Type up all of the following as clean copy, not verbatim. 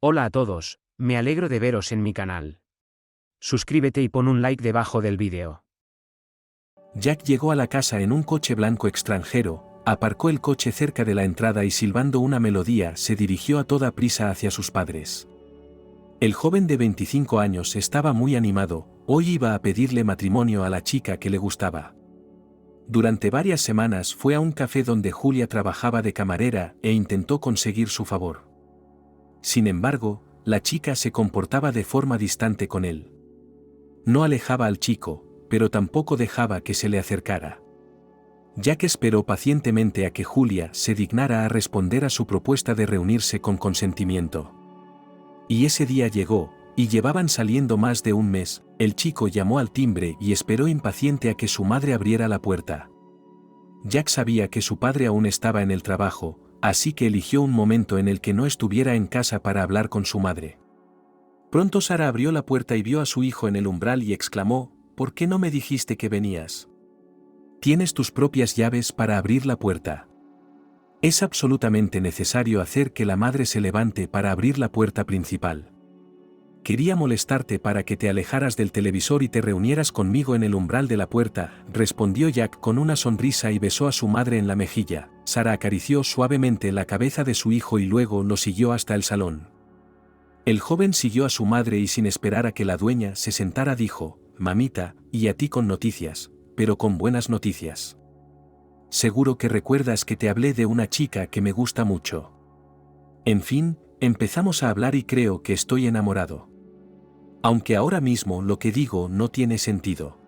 Hola a todos, me alegro de veros en mi canal. Suscríbete y pon un like debajo del vídeo. Jack llegó a la casa en un coche blanco extranjero, aparcó el coche cerca de la entrada y silbando una melodía se dirigió a toda prisa hacia sus padres. El joven de 25 años estaba muy animado, hoy iba a pedirle matrimonio a la chica que le gustaba. Durante varias semanas fue a un café donde Julia trabajaba de camarera e intentó conseguir su favor. Sin embargo, la chica se comportaba de forma distante con él. No alejaba al chico, pero tampoco dejaba que se le acercara. Jack esperó pacientemente a que Julia se dignara a responder a su propuesta de reunirse con consentimiento. Y ese día llegó, y llevaban saliendo más de un mes. El chico llamó al timbre y esperó impaciente a que su madre abriera la puerta. Jack sabía que su padre aún estaba en el trabajo, así que eligió un momento en el que no estuviera en casa para hablar con su madre. Pronto Sara abrió la puerta y vio a su hijo en el umbral y exclamó: «¿Por qué no me dijiste que venías? Tienes tus propias llaves para abrir la puerta». Es absolutamente necesario hacer que la madre se levante para abrir la puerta principal. «Quería molestarte para que te alejaras del televisor y te reunieras conmigo en el umbral de la puerta», respondió Jack con una sonrisa y besó a su madre en la mejilla. Sara acarició suavemente la cabeza de su hijo y luego lo siguió hasta el salón. El joven siguió a su madre y sin esperar a que la dueña se sentara dijo: «Mamita, y a ti con noticias, pero con buenas noticias. Seguro que recuerdas que te hablé de una chica que me gusta mucho. En fin, empezamos a hablar y creo que estoy enamorado. Aunque ahora mismo lo que digo no tiene sentido.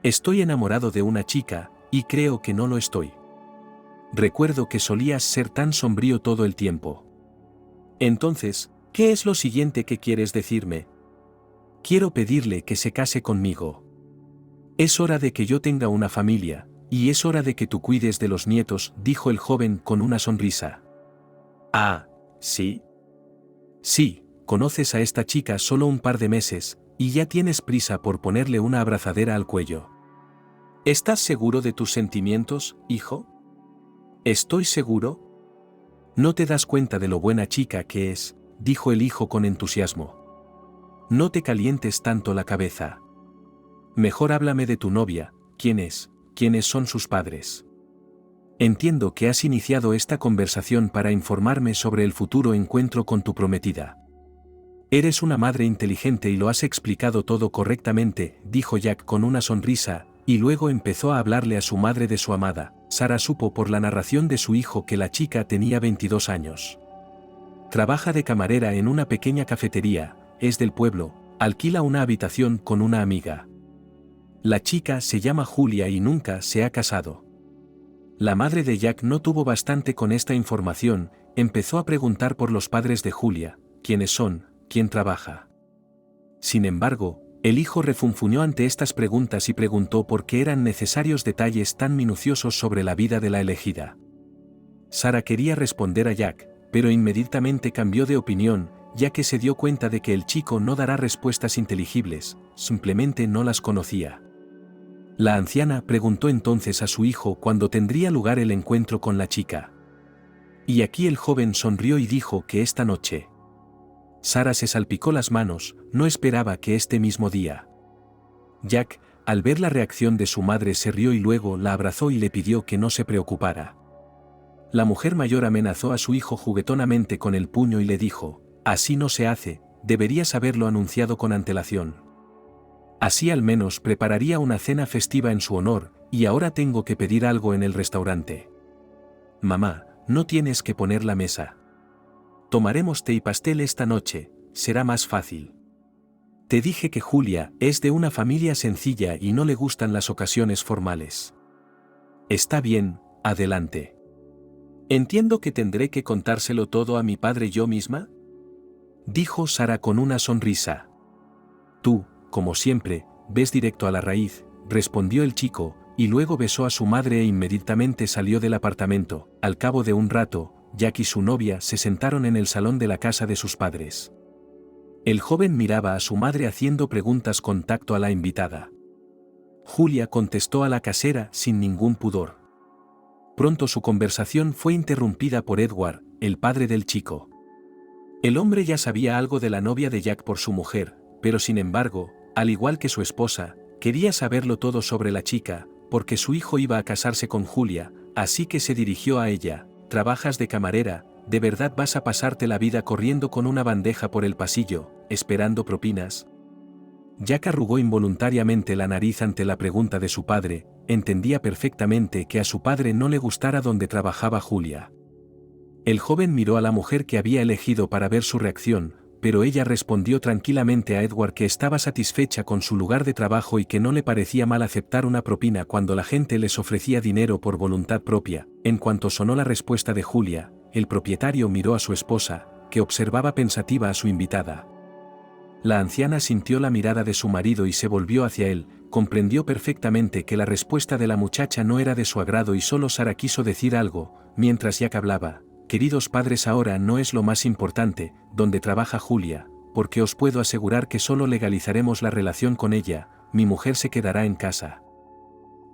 Estoy enamorado de una chica, y creo que no lo estoy. Recuerdo que solías ser tan sombrío todo el tiempo. Entonces, ¿qué es lo siguiente que quieres decirme? Quiero pedirle que se case conmigo. Es hora de que yo tenga una familia, y es hora de que tú cuides de los nietos», dijo el joven con una sonrisa. «Ah, ¿sí? Sí, conoces a esta chica solo un par de meses, y ya tienes prisa por ponerle una abrazadera al cuello. ¿Estás seguro de tus sentimientos, hijo?» «Estoy seguro». «¿No te das cuenta de lo buena chica que es?», dijo el hijo con entusiasmo. «No te calientes tanto la cabeza. Mejor háblame de tu novia. ¿Quién es? ¿Quiénes son sus padres? Entiendo que has iniciado esta conversación para informarme sobre el futuro encuentro con tu prometida. Eres una madre inteligente y lo has explicado todo correctamente», dijo Jack con una sonrisa, y luego empezó a hablarle a su madre de su amada. Sara supo por la narración de su hijo que la chica tenía 22 años. Trabaja de camarera en una pequeña cafetería, es del pueblo, alquila una habitación con una amiga. La chica se llama Julia y nunca se ha casado. La madre de Jack no tuvo bastante con esta información, empezó a preguntar por los padres de Julia: ¿quiénes son? ¿Quién trabaja? Sin embargo, el hijo refunfuñó ante estas preguntas y preguntó por qué eran necesarios detalles tan minuciosos sobre la vida de la elegida. Sara quería responder a Jack, pero inmediatamente cambió de opinión, ya que se dio cuenta de que el chico no dará respuestas inteligibles, simplemente no las conocía. La anciana preguntó entonces a su hijo cuándo tendría lugar el encuentro con la chica. Y aquí el joven sonrió y dijo que esta noche. Sara se salpicó las manos, no esperaba que este mismo día. Jack, al ver la reacción de su madre, se rió y luego la abrazó y le pidió que no se preocupara. La mujer mayor amenazó a su hijo juguetonamente con el puño y le dijo: «Así no se hace, deberías haberlo anunciado con antelación. Así al menos prepararía una cena festiva en su honor, y ahora tengo que pedir algo en el restaurante. Mamá, no tienes que poner la mesa. Tomaremos té y pastel esta noche, será más fácil. Te dije que Julia es de una familia sencilla y no le gustan las ocasiones formales. Está bien, adelante. Entiendo que tendré que contárselo todo a mi padre yo misma», dijo Sara con una sonrisa. «Tú, como siempre, ves directo a la raíz», respondió el chico, y luego besó a su madre e inmediatamente salió del apartamento. Al cabo de un rato, Jack y su novia se sentaron en el salón de la casa de sus padres. El joven miraba a su madre haciendo preguntas con tacto a la invitada. Julia contestó a la casera sin ningún pudor. Pronto su conversación fue interrumpida por Edward, el padre del chico. El hombre ya sabía algo de la novia de Jack por su mujer, pero sin embargo, al igual que su esposa, quería saberlo todo sobre la chica, porque su hijo iba a casarse con Julia, así que se dirigió a ella. ¿Trabajas de camarera? ¿De verdad vas a pasarte la vida corriendo con una bandeja por el pasillo, esperando propinas? Jack arrugó involuntariamente la nariz ante la pregunta de su padre. Entendía perfectamente que a su padre no le gustara donde trabajaba Julia. El joven miró a la mujer que había elegido para ver su reacción, pero ella respondió tranquilamente a Edward que estaba satisfecha con su lugar de trabajo y que no le parecía mal aceptar una propina cuando la gente les ofrecía dinero por voluntad propia. En cuanto sonó la respuesta de Julia, el propietario miró a su esposa, que observaba pensativa a su invitada. La anciana sintió la mirada de su marido y se volvió hacia él. Comprendió perfectamente que la respuesta de la muchacha no era de su agrado y solo Sara quiso decir algo, mientras Jack hablaba. Queridos padres, ahora no es lo más importante, donde trabaja Julia, porque os puedo asegurar que solo legalizaremos la relación con ella, mi mujer se quedará en casa.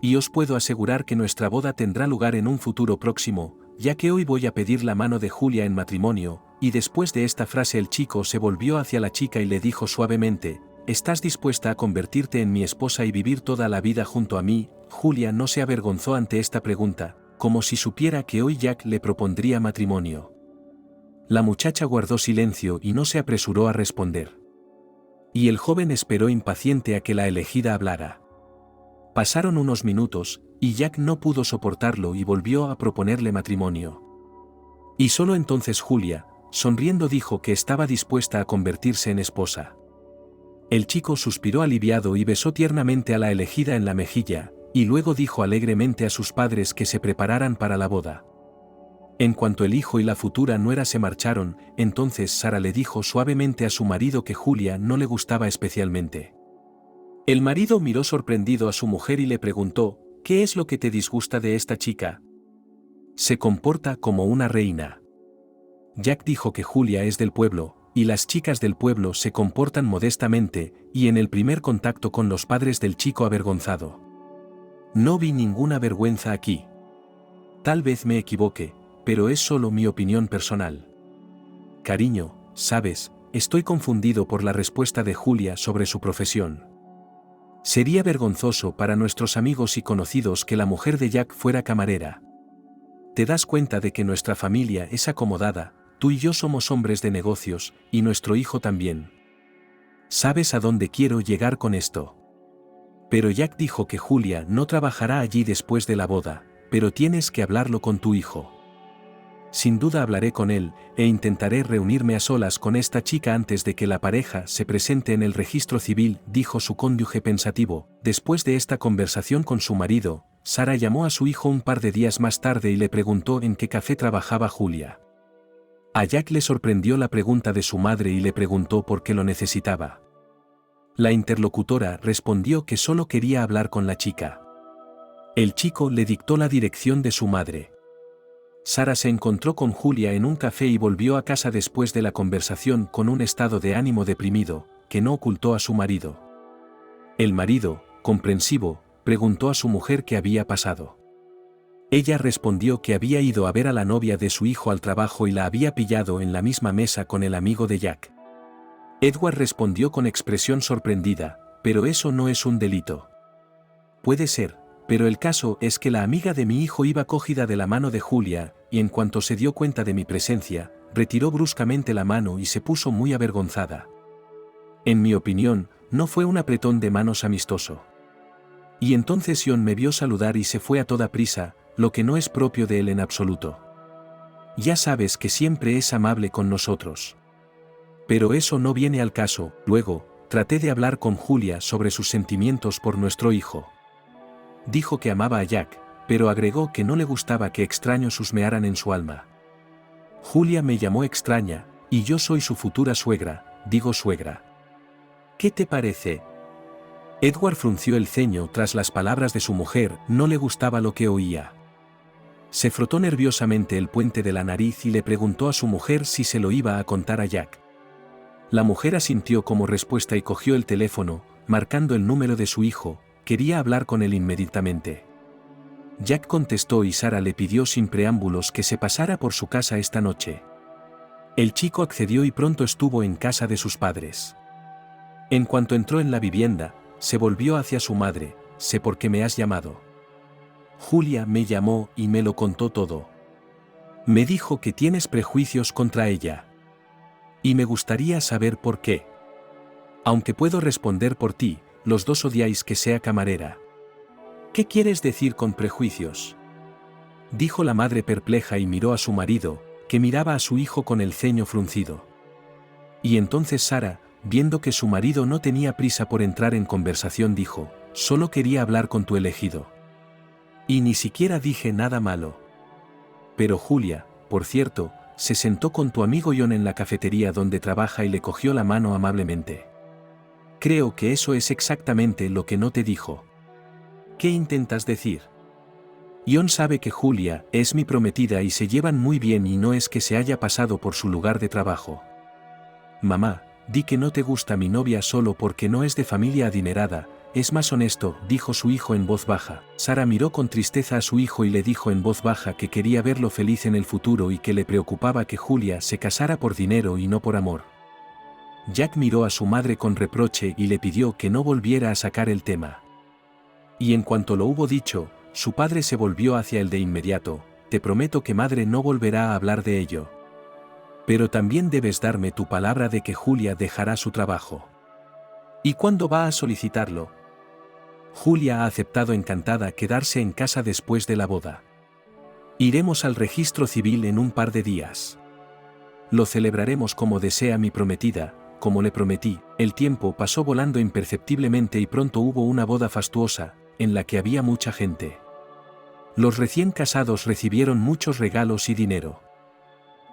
Y os puedo asegurar que nuestra boda tendrá lugar en un futuro próximo, ya que hoy voy a pedir la mano de Julia en matrimonio. Y después de esta frase el chico se volvió hacia la chica y le dijo suavemente: ¿estás dispuesta a convertirte en mi esposa y vivir toda la vida junto a mí? Julia no se avergonzó ante esta pregunta, como si supiera que hoy Jack le propondría matrimonio. La muchacha guardó silencio y no se apresuró a responder. Y el joven esperó impaciente a que la elegida hablara. Pasaron unos minutos, y Jack no pudo soportarlo y volvió a proponerle matrimonio. Y solo entonces Julia, sonriendo, dijo que estaba dispuesta a convertirse en esposa. El chico suspiró aliviado y besó tiernamente a la elegida en la mejilla, y luego dijo alegremente a sus padres que se prepararan para la boda. En cuanto el hijo y la futura nuera se marcharon, entonces Sara le dijo suavemente a su marido que Julia no le gustaba especialmente. El marido miró sorprendido a su mujer y le preguntó: ¿qué es lo que te disgusta de esta chica? Se comporta como una reina. Jack dijo que Julia es del pueblo, y las chicas del pueblo se comportan modestamente, y en el primer contacto con los padres del chico avergonzado. No vi ninguna vergüenza aquí. Tal vez me equivoque, pero es solo mi opinión personal. Cariño, sabes, estoy confundido por la respuesta de Julia sobre su profesión. Sería vergonzoso para nuestros amigos y conocidos que la mujer de Jack fuera camarera. Te das cuenta de que nuestra familia es acomodada, tú y yo somos hombres de negocios, y nuestro hijo también. ¿Sabes a dónde quiero llegar con esto? Pero Jack dijo que Julia no trabajará allí después de la boda, pero tienes que hablarlo con tu hijo. Sin duda hablaré con él, e intentaré reunirme a solas con esta chica antes de que la pareja se presente en el registro civil, dijo su cónyuge pensativo. Después de esta conversación con su marido, Sara llamó a su hijo un par de días más tarde y le preguntó en qué café trabajaba Julia. A Jack le sorprendió la pregunta de su madre y le preguntó por qué lo necesitaba. La interlocutora respondió que solo quería hablar con la chica. El chico le dictó la dirección de su madre. Sara se encontró con Julia en un café y volvió a casa después de la conversación con un estado de ánimo deprimido, que no ocultó a su marido. El marido, comprensivo, preguntó a su mujer qué había pasado. Ella respondió que había ido a ver a la novia de su hijo al trabajo y la había pillado en la misma mesa con el amigo de Jack. Edward respondió con expresión sorprendida: pero eso no es un delito. Puede ser, pero el caso es que la amiga de mi hijo iba cogida de la mano de Julia, y en cuanto se dio cuenta de mi presencia, retiró bruscamente la mano y se puso muy avergonzada. En mi opinión, no fue un apretón de manos amistoso. Y entonces Sion me vio saludar y se fue a toda prisa, lo que no es propio de él en absoluto. Ya sabes que siempre es amable con nosotros. Pero eso no viene al caso. Luego, traté de hablar con Julia sobre sus sentimientos por nuestro hijo. Dijo que amaba a Jack, pero agregó que no le gustaba que extraños husmearan en su alma. Julia me llamó extraña, y yo soy su futura suegra, digo suegra. ¿Qué te parece? Edward frunció el ceño tras las palabras de su mujer, no le gustaba lo que oía. Se frotó nerviosamente el puente de la nariz y le preguntó a su mujer si se lo iba a contar a Jack. La mujer asintió como respuesta y cogió el teléfono, marcando el número de su hijo. Quería hablar con él inmediatamente. Jack contestó y Sara le pidió sin preámbulos que se pasara por su casa esta noche. El chico accedió y pronto estuvo en casa de sus padres. En cuanto entró en la vivienda, se volvió hacia su madre. Sé por qué me has llamado. Julia me llamó y me lo contó todo. Me dijo que tienes prejuicios contra ella. Y me gustaría saber por qué. Aunque puedo responder por ti, los dos odiáis que sea camarera. ¿Qué quieres decir con prejuicios? Dijo la madre perpleja y miró a su marido, que miraba a su hijo con el ceño fruncido. Y entonces Sara, viendo que su marido no tenía prisa por entrar en conversación, dijo: solo quería hablar con tu elegido. Y ni siquiera dije nada malo. Pero Julia, por cierto, se sentó con tu amigo John en la cafetería donde trabaja y le cogió la mano amablemente. Creo que eso es exactamente lo que no te dijo. ¿Qué intentas decir? John sabe que Julia es mi prometida y se llevan muy bien y no es que se haya pasado por su lugar de trabajo. Mamá, di que no te gusta mi novia solo porque no es de familia adinerada, es más honesto, dijo su hijo en voz baja. Sara miró con tristeza a su hijo y le dijo en voz baja que quería verlo feliz en el futuro y que le preocupaba que Julia se casara por dinero y no por amor. Jack miró a su madre con reproche y le pidió que no volviera a sacar el tema. Y en cuanto lo hubo dicho, su padre se volvió hacia él de inmediato: te prometo que madre no volverá a hablar de ello. Pero también debes darme tu palabra de que Julia dejará su trabajo. ¿Y cuándo va a solicitarlo? Julia ha aceptado encantada quedarse en casa después de la boda. Iremos al registro civil en un par de días. Lo celebraremos como desea mi prometida, como le prometí. El tiempo pasó volando imperceptiblemente y pronto hubo una boda fastuosa, en la que había mucha gente. Los recién casados recibieron muchos regalos y dinero.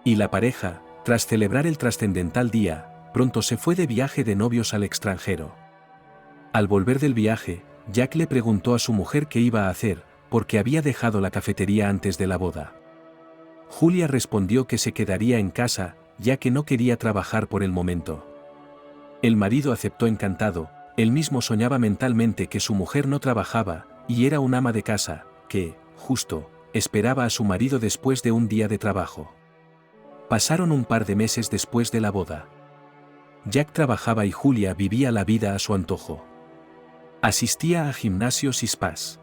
Y la pareja, tras celebrar el trascendental día, pronto se fue de viaje de novios al extranjero. Al volver del viaje, Jack le preguntó a su mujer qué iba a hacer, porque había dejado la cafetería antes de la boda. Julia respondió que se quedaría en casa, ya que no quería trabajar por el momento. El marido aceptó encantado. Él mismo soñaba mentalmente que su mujer no trabajaba, y era un ama de casa, que, justo, esperaba a su marido después de un día de trabajo. Pasaron un par de meses después de la boda. Jack trabajaba y Julia vivía la vida a su antojo. Asistía a gimnasios y spas.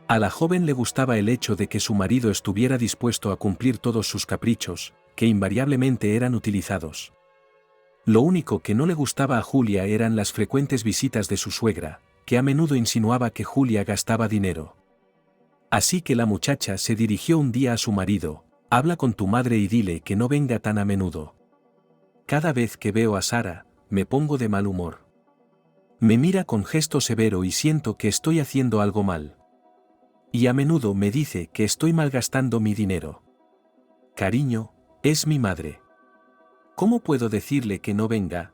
A la joven le gustaba el hecho de que su marido estuviera dispuesto a cumplir todos sus caprichos, que invariablemente eran utilizados. Lo único que no le gustaba a Julia eran las frecuentes visitas de su suegra, que a menudo insinuaba que Julia gastaba dinero. Así que la muchacha se dirigió un día a su marido: habla con tu madre y dile que no venga tan a menudo. Cada vez que veo a Sara, me pongo de mal humor. Me mira con gesto severo y siento que estoy haciendo algo mal. Y a menudo me dice que estoy malgastando mi dinero. Cariño, es mi madre. ¿Cómo puedo decirle que no venga?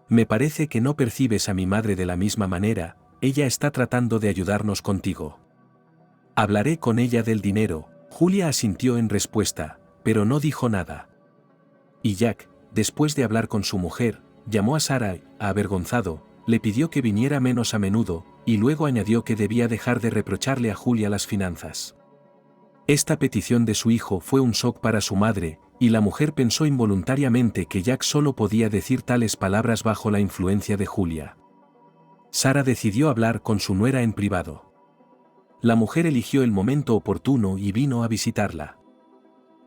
Me parece que no percibes a mi madre de la misma manera, ella está tratando de ayudarnos contigo. Hablaré con ella del dinero. Julia asintió en respuesta, pero no dijo nada. Y Jack, después de hablar con su mujer, llamó a Sara, avergonzado, le pidió que viniera menos a menudo, y luego añadió que debía dejar de reprocharle a Julia las finanzas. Esta petición de su hijo fue un shock para su madre, y la mujer pensó involuntariamente que Jack solo podía decir tales palabras bajo la influencia de Julia. Sara decidió hablar con su nuera en privado. La mujer eligió el momento oportuno y vino a visitarla.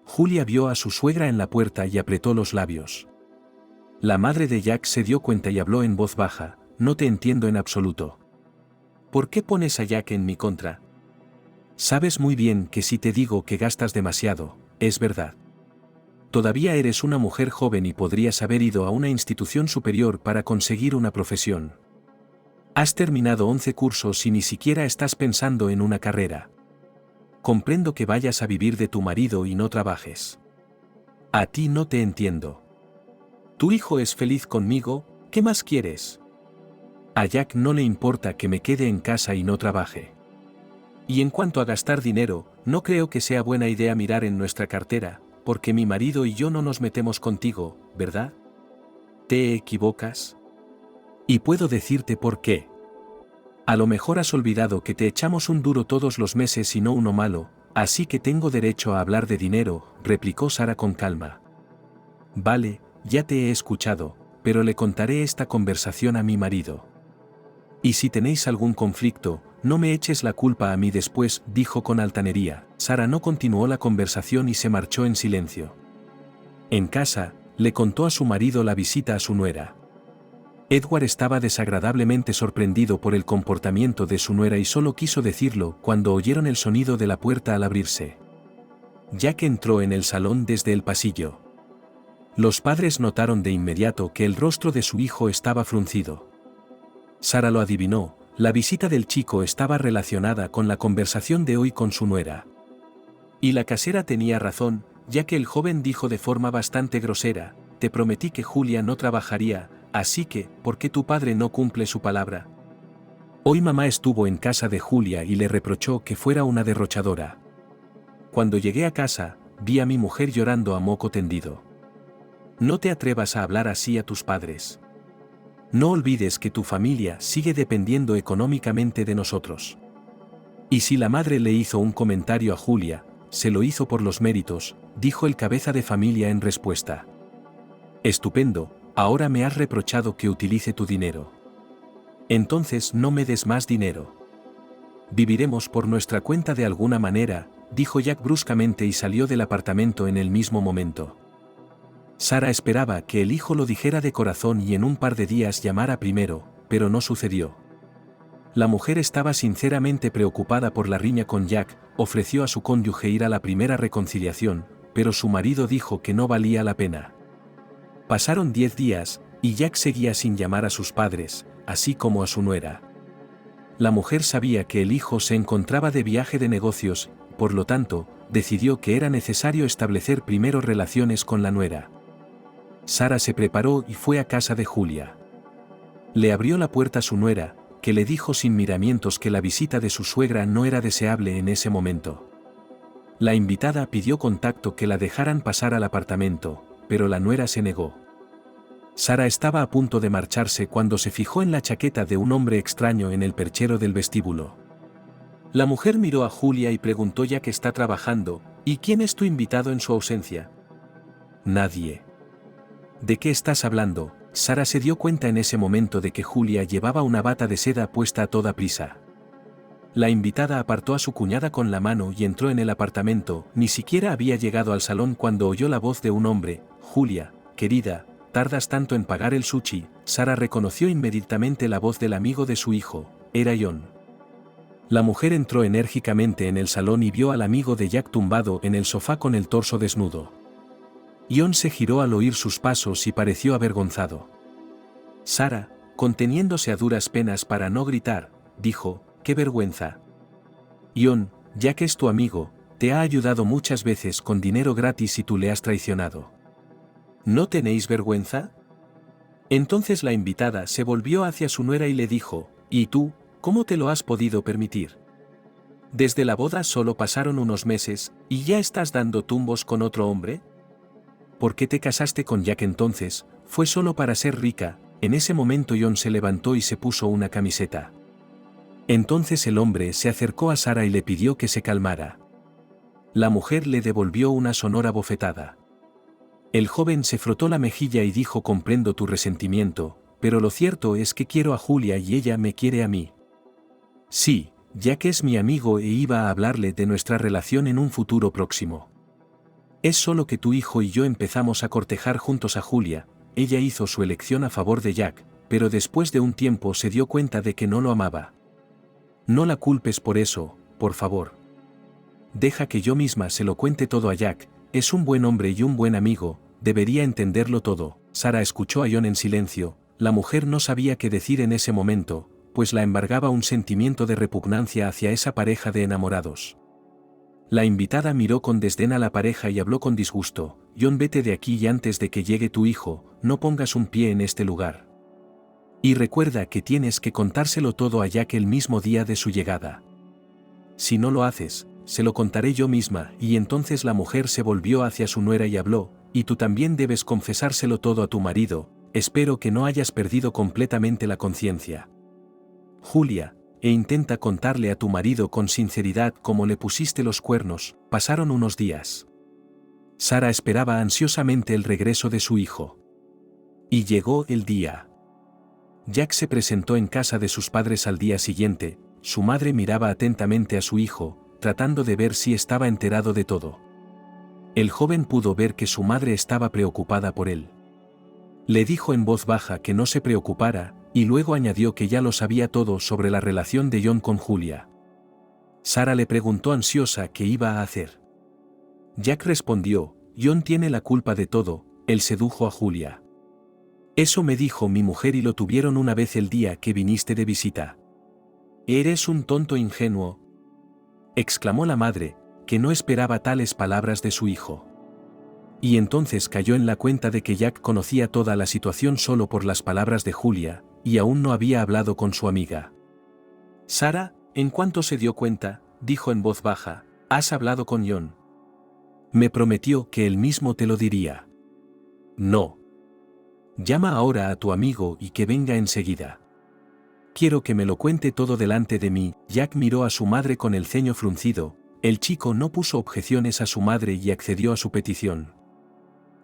Julia vio a su suegra en la puerta y apretó los labios. La madre de Jack se dio cuenta y habló en voz baja: no te entiendo en absoluto. ¿Por qué pones a Jack en mi contra? Sabes muy bien que si te digo que gastas demasiado, es verdad. Todavía eres una mujer joven y podrías haber ido a una institución superior para conseguir una profesión. Has terminado 11 cursos y ni siquiera estás pensando en una carrera. Comprendo que vayas a vivir de tu marido y no trabajes. A ti no te entiendo. Tu hijo es feliz conmigo, ¿qué más quieres? A Jack no le importa que me quede en casa y no trabaje. Y en cuanto a gastar dinero, no creo que sea buena idea mirar en nuestra cartera, porque mi marido y yo no nos metemos contigo, ¿verdad? ¿Te equivocas? Y puedo decirte por qué. A lo mejor has olvidado que te echamos un duro todos los meses y no uno malo, así que tengo derecho a hablar de dinero, replicó Sara con calma. Vale, ya te he escuchado, pero le contaré esta conversación a mi marido. Y si tenéis algún conflicto, no me eches la culpa a mí después, dijo con altanería. Sara no continuó la conversación y se marchó en silencio. En casa, le contó a su marido la visita a su nuera. Edward estaba desagradablemente sorprendido por el comportamiento de su nuera y solo quiso decirlo cuando oyeron el sonido de la puerta al abrirse. Jack entró en el salón desde el pasillo. Los padres notaron de inmediato que el rostro de su hijo estaba fruncido. Sara lo adivinó, la visita del chico estaba relacionada con la conversación de hoy con su nuera. Y la casera tenía razón, ya que el joven dijo de forma bastante grosera: te prometí que Julia no trabajaría, así que, ¿por qué tu padre no cumple su palabra? Hoy mamá estuvo en casa de Julia y le reprochó que fuera una derrochadora. Cuando llegué a casa, vi a mi mujer llorando a moco tendido. No te atrevas a hablar así a tus padres. No olvides que tu familia sigue dependiendo económicamente de nosotros. Y si la madre le hizo un comentario a Julia, se lo hizo por los méritos, dijo el cabeza de familia en respuesta. Estupendo, ahora me has reprochado que utilice tu dinero. Entonces no me des más dinero. Viviremos por nuestra cuenta de alguna manera, dijo Jack bruscamente y salió del apartamento en el mismo momento. Sara esperaba que el hijo lo dijera de corazón y en un par de días llamara primero, pero no sucedió. La mujer estaba sinceramente preocupada por la riña con Jack, ofreció a su cónyuge ir a la primera reconciliación, pero su marido dijo que no valía la pena. Pasaron 10 días, y Jack seguía sin llamar a sus padres, así como a su nuera. La mujer sabía que el hijo se encontraba de viaje de negocios, por lo tanto, decidió que era necesario establecer primero relaciones con la nuera. Sara se preparó y fue a casa de Julia. Le abrió la puerta a su nuera, que le dijo sin miramientos que la visita de su suegra no era deseable en ese momento. La invitada pidió con tacto que la dejaran pasar al apartamento, pero la nuera se negó. Sara estaba a punto de marcharse cuando se fijó en la chaqueta de un hombre extraño en el perchero del vestíbulo. La mujer miró a Julia y preguntó: ya que está trabajando, ¿y quién es tu invitado en su ausencia? Nadie. ¿De qué estás hablando? Sara se dio cuenta en ese momento de que Julia llevaba una bata de seda puesta a toda prisa. La invitada apartó a su cuñada con la mano y entró en el apartamento. Ni siquiera había llegado al salón cuando oyó la voz de un hombre. Julia, querida, ¿tardas tanto en pagar el sushi? Sara reconoció inmediatamente la voz del amigo de su hijo, era John. La mujer entró enérgicamente en el salón y vio al amigo de Jack tumbado en el sofá con el torso desnudo. John se giró al oír sus pasos y pareció avergonzado. Sara, conteniéndose a duras penas para no gritar, dijo: «¡Qué vergüenza! John, Jack es tu amigo, te ha ayudado muchas veces con dinero gratis y tú le has traicionado. ¿No tenéis vergüenza?». Entonces la invitada se volvió hacia su nuera y le dijo: «¿Y tú, cómo te lo has podido permitir? Desde la boda solo pasaron unos meses, ¿y ya estás dando tumbos con otro hombre? ¿Por qué te casaste con Jack entonces? Fue solo para ser rica». En ese momento John se levantó y se puso una camiseta. Entonces el hombre se acercó a Sara y le pidió que se calmara. La mujer le devolvió una sonora bofetada. El joven se frotó la mejilla y dijo: «Comprendo tu resentimiento, pero lo cierto es que quiero a Julia y ella me quiere a mí». «Sí, Jack es mi amigo e iba a hablarle de nuestra relación en un futuro próximo. Es solo que tu hijo y yo empezamos a cortejar juntos a Julia. Ella hizo su elección a favor de Jack, pero después de un tiempo se dio cuenta de que no lo amaba. No la culpes por eso, por favor. Deja que yo misma se lo cuente todo a Jack, es un buen hombre y un buen amigo, debería entenderlo todo». Sara escuchó a John en silencio. La mujer no sabía qué decir en ese momento, pues la embargaba un sentimiento de repugnancia hacia esa pareja de enamorados. La invitada miró con desdén a la pareja y habló con disgusto: «John, vete de aquí y antes de que llegue tu hijo, no pongas un pie en este lugar. Y recuerda que tienes que contárselo todo a Jack el mismo día de su llegada. Si no lo haces, se lo contaré yo misma». Y entonces la mujer se volvió hacia su nuera y habló: «Y tú también debes confesárselo todo a tu marido, espero que no hayas perdido completamente la conciencia. Julia, e intenta contarle a tu marido con sinceridad cómo le pusiste los cuernos». Pasaron unos días. Sara esperaba ansiosamente el regreso de su hijo. Y llegó el día. Jack se presentó en casa de sus padres al día siguiente. Su madre miraba atentamente a su hijo, tratando de ver si estaba enterado de todo. El joven pudo ver que su madre estaba preocupada por él. Le dijo en voz baja que no se preocupara, y luego añadió que ya lo sabía todo sobre la relación de John con Julia. Sara le preguntó ansiosa qué iba a hacer. Jack respondió: John tiene la culpa de todo, él sedujo a Julia. Eso me dijo mi mujer y lo tuvieron una vez el día que viniste de visita. Eres un tonto ingenuo, exclamó la madre, que no esperaba tales palabras de su hijo. Y entonces cayó en la cuenta de que Jack conocía toda la situación solo por las palabras de Julia, y aún no había hablado con su amiga. Sara, en cuanto se dio cuenta, dijo en voz baja: ¿Has hablado con John? Me prometió que él mismo te lo diría. No. Llama ahora a tu amigo y que venga enseguida. Quiero que me lo cuente todo delante de mí. Jack miró a su madre con el ceño fruncido. El chico no puso objeciones a su madre y accedió a su petición.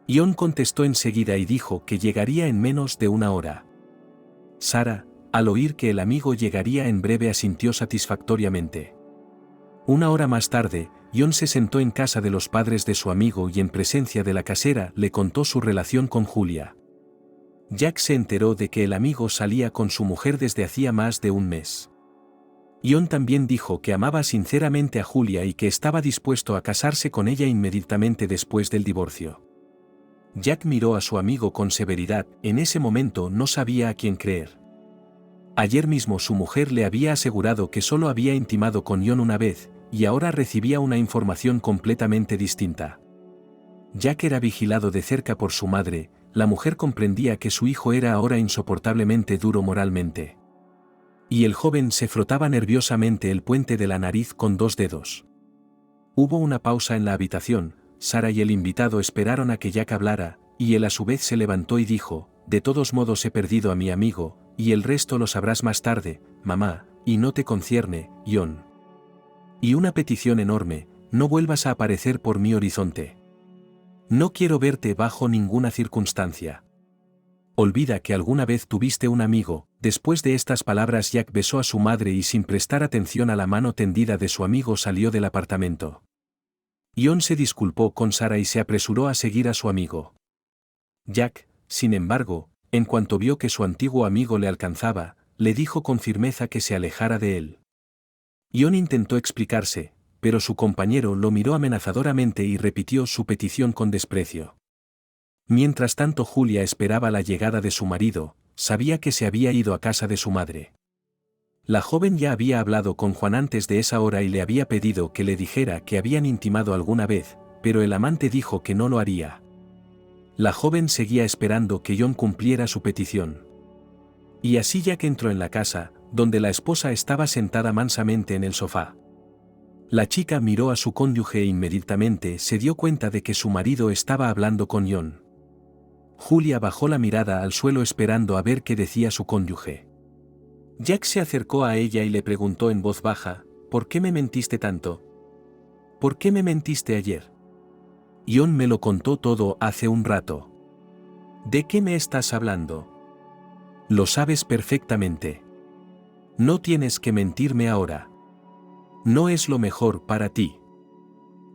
John contestó enseguida y dijo que llegaría en menos de una hora. Sara, al oír que el amigo llegaría en breve, asintió satisfactoriamente. Una hora más tarde, John se sentó en casa de los padres de su amigo y en presencia de la casera le contó su relación con Julia. Jack se enteró de que el amigo salía con su mujer desde hacía más de un mes. John también dijo que amaba sinceramente a Julia y que estaba dispuesto a casarse con ella inmediatamente después del divorcio. Jack miró a su amigo con severidad. En ese momento no sabía a quién creer. Ayer mismo su mujer le había asegurado que solo había intimado con John una vez, y ahora recibía una información completamente distinta. Jack era vigilado de cerca por su madre. La mujer comprendía que su hijo era ahora insoportablemente duro moralmente. Y el joven se frotaba nerviosamente el puente de la nariz con dos dedos. Hubo una pausa en la habitación. Sara y el invitado esperaron a que Jack hablara, y él a su vez se levantó y dijo: de todos modos he perdido a mi amigo, y el resto lo sabrás más tarde, mamá, y no te concierne, John. Y una petición enorme: no vuelvas a aparecer por mi horizonte. No quiero verte bajo ninguna circunstancia. Olvida que alguna vez tuviste un amigo. Después de estas palabras Jack besó a su madre y sin prestar atención a la mano tendida de su amigo salió del apartamento. John se disculpó con Sara y se apresuró a seguir a su amigo. Jack, sin embargo, en cuanto vio que su antiguo amigo le alcanzaba, le dijo con firmeza que se alejara de él. John intentó explicarse, pero su compañero lo miró amenazadoramente y repitió su petición con desprecio. Mientras tanto Julia esperaba la llegada de su marido. Sabía que se había ido a casa de su madre. La joven ya había hablado con Juan antes de esa hora y le había pedido que le dijera que habían intimado alguna vez, pero el amante dijo que no lo haría. La joven seguía esperando que John cumpliera su petición. Y así Jack entró en la casa, donde la esposa estaba sentada mansamente en el sofá. La chica miró a su cónyuge e inmediatamente se dio cuenta de que su marido estaba hablando con John. Julia bajó la mirada al suelo esperando a ver qué decía su cónyuge. Jack se acercó a ella y le preguntó en voz baja: ¿por qué me mentiste tanto? ¿Por qué me mentiste ayer? John me lo contó todo hace un rato. ¿De qué me estás hablando? Lo sabes perfectamente. No tienes que mentirme ahora. No es lo mejor para ti.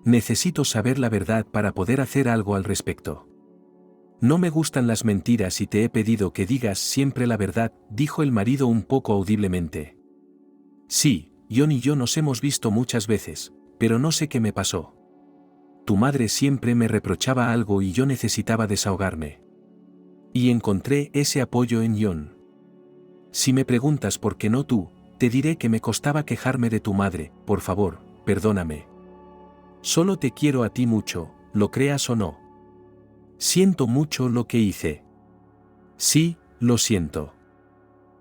Necesito saber la verdad para poder hacer algo al respecto. No me gustan las mentiras y te he pedido que digas siempre la verdad, dijo el marido un poco audiblemente. Sí, John y yo nos hemos visto muchas veces, pero no sé qué me pasó. Tu madre siempre me reprochaba algo y yo necesitaba desahogarme. Y encontré ese apoyo en John. Si me preguntas por qué no tú, te diré que me costaba quejarme de tu madre. Por favor, perdóname. Solo te quiero a ti mucho, lo creas o no. Siento mucho lo que hice. Sí, lo siento.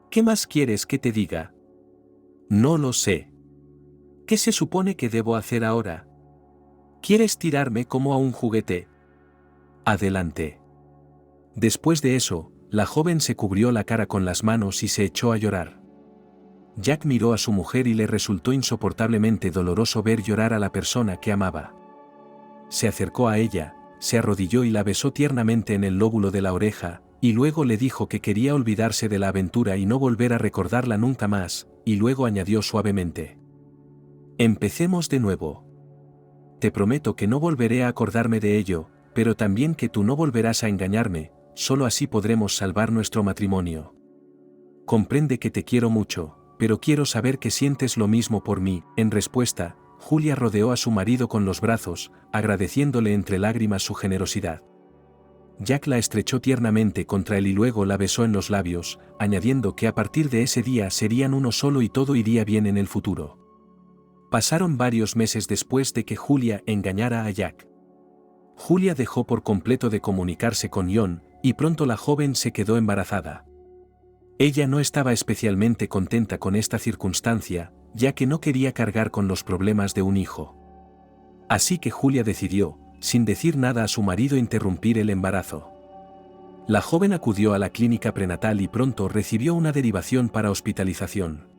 ¿Qué más quieres que te diga? No lo sé. ¿Qué se supone que debo hacer ahora? ¿Quieres tirarme como a un juguete? Adelante. Después de eso, la joven se cubrió la cara con las manos y se echó a llorar. Jack miró a su mujer y le resultó insoportablemente doloroso ver llorar a la persona que amaba. Se acercó a ella, se arrodilló y la besó tiernamente en el lóbulo de la oreja, y luego le dijo que quería olvidarse de la aventura y no volver a recordarla nunca más, y luego añadió suavemente: «Empecemos de nuevo. Te prometo que no volveré a acordarme de ello, pero también que tú no volverás a engañarme, solo así podremos salvar nuestro matrimonio. Comprende que te quiero mucho, pero quiero saber que sientes lo mismo por mí». En respuesta, Julia rodeó a su marido con los brazos, agradeciéndole entre lágrimas su generosidad. Jack la estrechó tiernamente contra él y luego la besó en los labios, añadiendo que a partir de ese día serían uno solo y todo iría bien en el futuro. Pasaron varios meses después de que Julia engañara a Jack. Julia dejó por completo de comunicarse con John, y pronto la joven se quedó embarazada. Ella no estaba especialmente contenta con esta circunstancia, ya que no quería cargar con los problemas de un hijo. Así que Julia decidió, sin decir nada a su marido, interrumpir el embarazo. La joven acudió a la clínica prenatal y pronto recibió una derivación para hospitalización.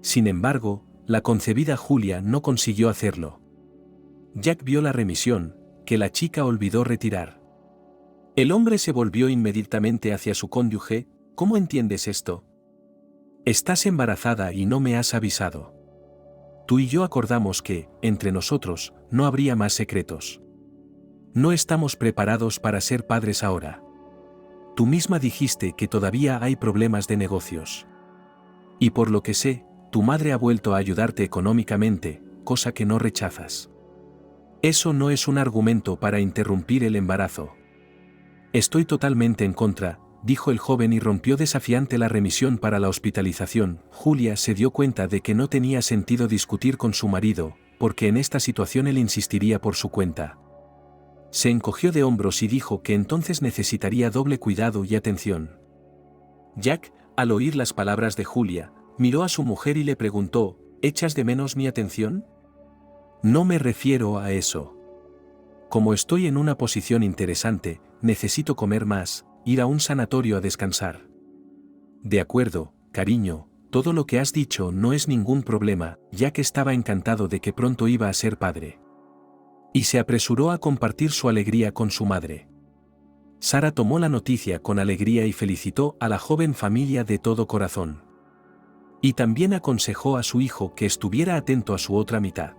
Sin embargo, la concebida Julia no consiguió hacerlo. Jack vio la remisión, que la chica olvidó retirar. El hombre se volvió inmediatamente hacia su cónyuge: «¿Cómo entiendes esto? Estás embarazada y no me has avisado. Tú y yo acordamos que, entre nosotros, no habría más secretos. No estamos preparados para ser padres ahora. Tú misma dijiste que todavía hay problemas de negocios. Y por lo que sé, tu madre ha vuelto a ayudarte económicamente, cosa que no rechazas. Eso no es un argumento para interrumpir el embarazo». «Estoy totalmente en contra», dijo el joven y rompió desafiante la remisión para la hospitalización. Julia se dio cuenta de que no tenía sentido discutir con su marido, porque en esta situación él insistiría por su cuenta. Se encogió de hombros y dijo que entonces necesitaría doble cuidado y atención. Jack, al oír las palabras de Julia, miró a su mujer y le preguntó: «¿Echas de menos mi atención?». «No me refiero a eso. Como estoy en una posición interesante, necesito comer más, ir a un sanatorio a descansar». «De acuerdo, cariño, todo lo que has dicho no es ningún problema», ya que estaba encantado de que pronto iba a ser padre. Y se apresuró a compartir su alegría con su madre. Sara tomó la noticia con alegría y felicitó a la joven familia de todo corazón. Y también aconsejó a su hijo que estuviera atento a su otra mitad.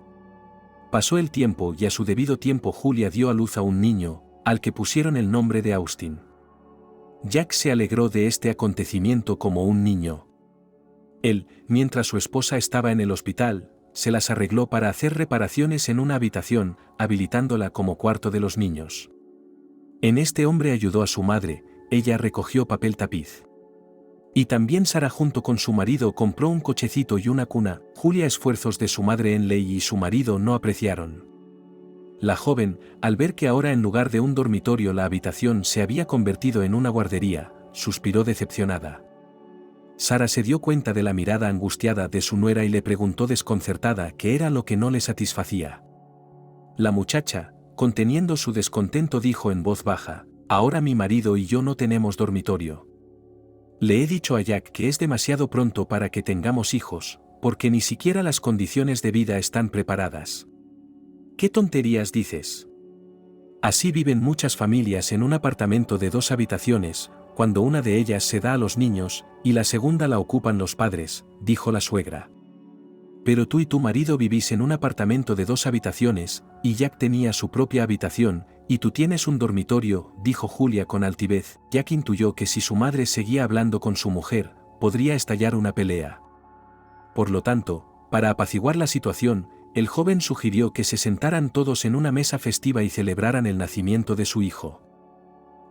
Pasó el tiempo y a su debido tiempo Julia dio a luz a un niño, al que pusieron el nombre de Austin. Jack se alegró de este acontecimiento como un niño. Él, mientras su esposa estaba en el hospital, se las arregló para hacer reparaciones en una habitación, habilitándola como cuarto de los niños. En este hombre ayudó a su madre, ella recogió papel tapiz. Y también Sara junto con su marido compró un cochecito y una cuna. Julia esfuerzos de su madre en ley y su marido no apreciaron. La joven, al ver que ahora en lugar de un dormitorio la habitación se había convertido en una guardería, suspiró decepcionada. Sara se dio cuenta de la mirada angustiada de su nuera y le preguntó desconcertada qué era lo que no le satisfacía. La muchacha, conteniendo su descontento, dijo en voz baja: «Ahora mi marido y yo no tenemos dormitorio. Le he dicho a Jack que es demasiado pronto para que tengamos hijos, porque ni siquiera las condiciones de vida están preparadas». «¿Qué tonterías dices? Así viven muchas familias en un apartamento de 2 habitaciones, cuando una de ellas se da a los niños, y la segunda la ocupan los padres», dijo la suegra. «Pero tú y tu marido vivís en un apartamento de 2 habitaciones, y Jack tenía su propia habitación, y tú tienes un dormitorio», dijo Julia con altivez. Jack intuyó que si su madre seguía hablando con su mujer, podría estallar una pelea. Por lo tanto, para apaciguar la situación, el joven sugirió que se sentaran todos en una mesa festiva y celebraran el nacimiento de su hijo.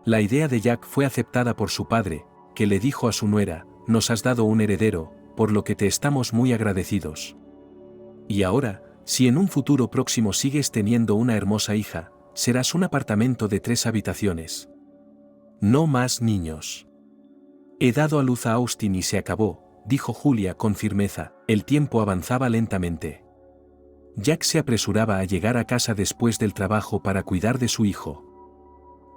La idea de Jack fue aceptada por su padre, que le dijo a su nuera: «Nos has dado un heredero, por lo que te estamos muy agradecidos. Y ahora, si en un futuro próximo sigues teniendo una hermosa hija, serás un apartamento de 3 habitaciones. No más niños. He dado a luz a Austin y se acabó», dijo Julia con firmeza. El tiempo avanzaba lentamente. Jack se apresuraba a llegar a casa después del trabajo para cuidar de su hijo.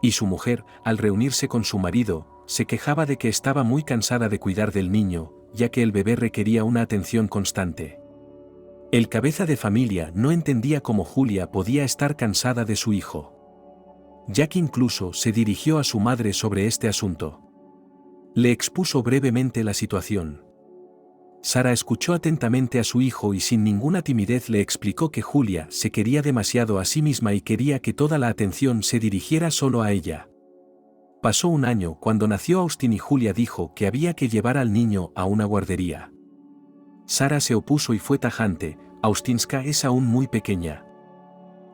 Y su mujer, al reunirse con su marido, se quejaba de que estaba muy cansada de cuidar del niño, ya que el bebé requería una atención constante. El cabeza de familia no entendía cómo Julia podía estar cansada de su hijo. Jack incluso se dirigió a su madre sobre este asunto. Le expuso brevemente la situación. Sara escuchó atentamente a su hijo y sin ninguna timidez le explicó que Julia se quería demasiado a sí misma y quería que toda la atención se dirigiera solo a ella. Pasó un año cuando nació Austin y Julia dijo que había que llevar al niño a una guardería. Sara se opuso y fue tajante: Austinska es aún muy pequeña.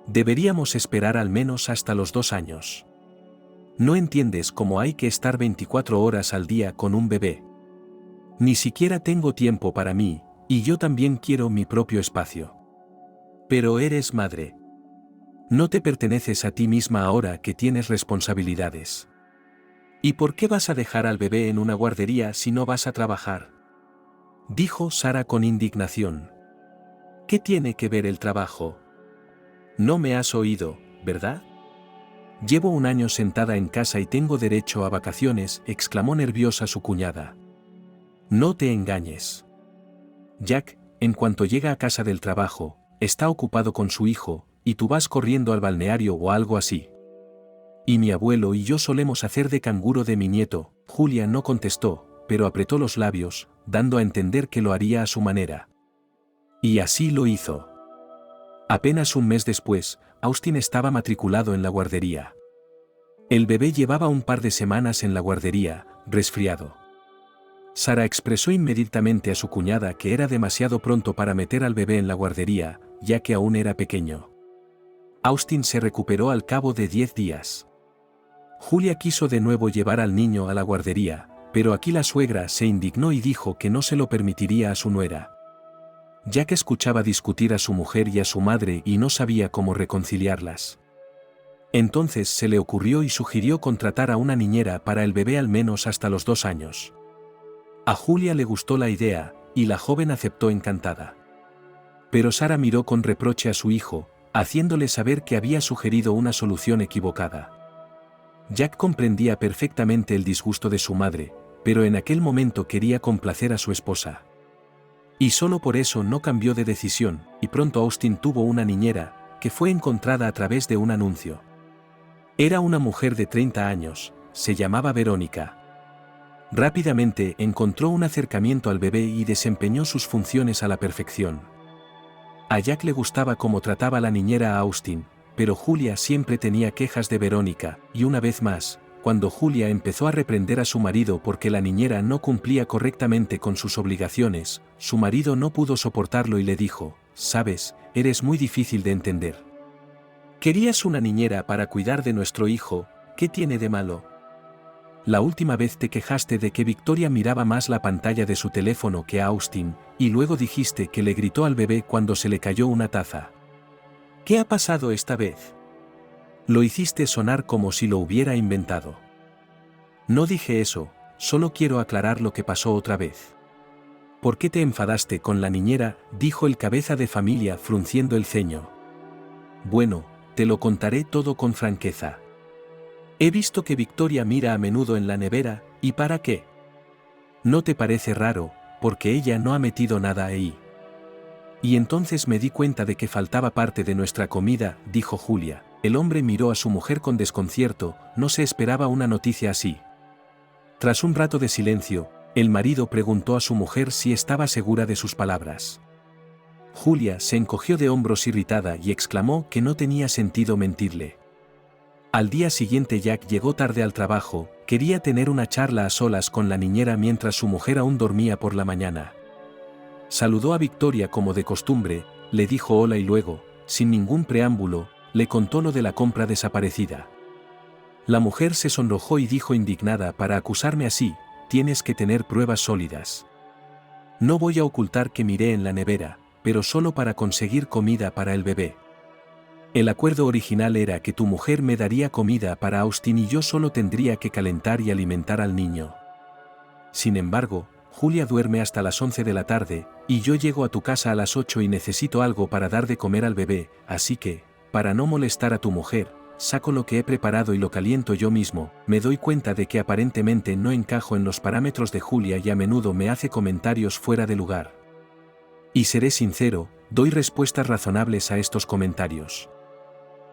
Deberíamos esperar al menos hasta los 2 años. No entiendes cómo hay que estar 24 horas al día con un bebé. Ni siquiera tengo tiempo para mí, y yo también quiero mi propio espacio. Pero eres madre. No te perteneces a ti misma ahora que tienes responsabilidades. ¿Y por qué vas a dejar al bebé en una guardería si no vas a trabajar?, dijo Sara con indignación. ¿Qué tiene que ver el trabajo? No me has oído, ¿verdad? Llevo un año sentada en casa y tengo derecho a vacaciones, exclamó nerviosa su cuñada. No te engañes. Jack, en cuanto llega a casa del trabajo, está ocupado con su hijo, y tú vas corriendo al balneario o algo así. Y mi abuelo y yo solemos hacer de canguro de mi nieto. Julia no contestó, pero apretó los labios, dando a entender que lo haría a su manera. Y así lo hizo. Apenas un mes después, Austin estaba matriculado en la guardería. El bebé llevaba un par de semanas en la guardería, resfriado. Sara expresó inmediatamente a su cuñada que era demasiado pronto para meter al bebé en la guardería, ya que aún era pequeño. Austin se recuperó al cabo de 10 días. Julia quiso de nuevo llevar al niño a la guardería, pero aquí la suegra se indignó y dijo que no se lo permitiría a su nuera. Jack escuchaba discutir a su mujer y a su madre y no sabía cómo reconciliarlas. Entonces se le ocurrió y sugirió contratar a una niñera para el bebé al menos hasta los 2 años. A Julia le gustó la idea, y la joven aceptó encantada. Pero Sara miró con reproche a su hijo, haciéndole saber que había sugerido una solución equivocada. Jack comprendía perfectamente el disgusto de su madre, pero en aquel momento quería complacer a su esposa. Y solo por eso no cambió de decisión, y pronto Austin tuvo una niñera, que fue encontrada a través de un anuncio. Era una mujer de 30 años, se llamaba Verónica. Rápidamente encontró un acercamiento al bebé y desempeñó sus funciones a la perfección. A Jack le gustaba cómo trataba la niñera a Austin, pero Julia siempre tenía quejas de Verónica, y una vez más, cuando Julia empezó a reprender a su marido porque la niñera no cumplía correctamente con sus obligaciones, su marido no pudo soportarlo y le dijo: «Sabes, eres muy difícil de entender. Querías una niñera para cuidar de nuestro hijo, ¿qué tiene de malo? La última vez te quejaste de que Victoria miraba más la pantalla de su teléfono que a Austin, y luego dijiste que le gritó al bebé cuando se le cayó una taza. ¿Qué ha pasado esta vez? Lo hiciste sonar como si lo hubiera inventado». No dije eso, solo quiero aclarar lo que pasó otra vez. ¿Por qué te enfadaste con la niñera?, dijo el cabeza de familia frunciendo el ceño. Bueno, te lo contaré todo con franqueza. He visto que Victoria mira a menudo en la nevera, ¿y para qué? ¿No te parece raro, porque ella no ha metido nada ahí? Y entonces me di cuenta de que faltaba parte de nuestra comida, dijo Julia. El hombre miró a su mujer con desconcierto, no se esperaba una noticia así. Tras un rato de silencio, el marido preguntó a su mujer si estaba segura de sus palabras. Julia se encogió de hombros irritada y exclamó que no tenía sentido mentirle. Al día siguiente Jack llegó tarde al trabajo, quería tener una charla a solas con la niñera mientras su mujer aún dormía por la mañana. Saludó a Victoria como de costumbre, le dijo hola y luego, sin ningún preámbulo, le contó lo de la compra desaparecida. La mujer se sonrojó y dijo indignada: «Para acusarme así, tienes que tener pruebas sólidas. No voy a ocultar que miré en la nevera, pero solo para conseguir comida para el bebé. El acuerdo original era que tu mujer me daría comida para Austin y yo solo tendría que calentar y alimentar al niño. Sin embargo, Julia duerme hasta las 11 de la tarde, y yo llego a tu casa a las 8 y necesito algo para dar de comer al bebé, así que, para no molestar a tu mujer, saco lo que he preparado y lo caliento yo mismo». Me doy cuenta de que aparentemente no encajo en los parámetros de Julia y a menudo me hace comentarios fuera de lugar. Y seré sincero, doy respuestas razonables a estos comentarios.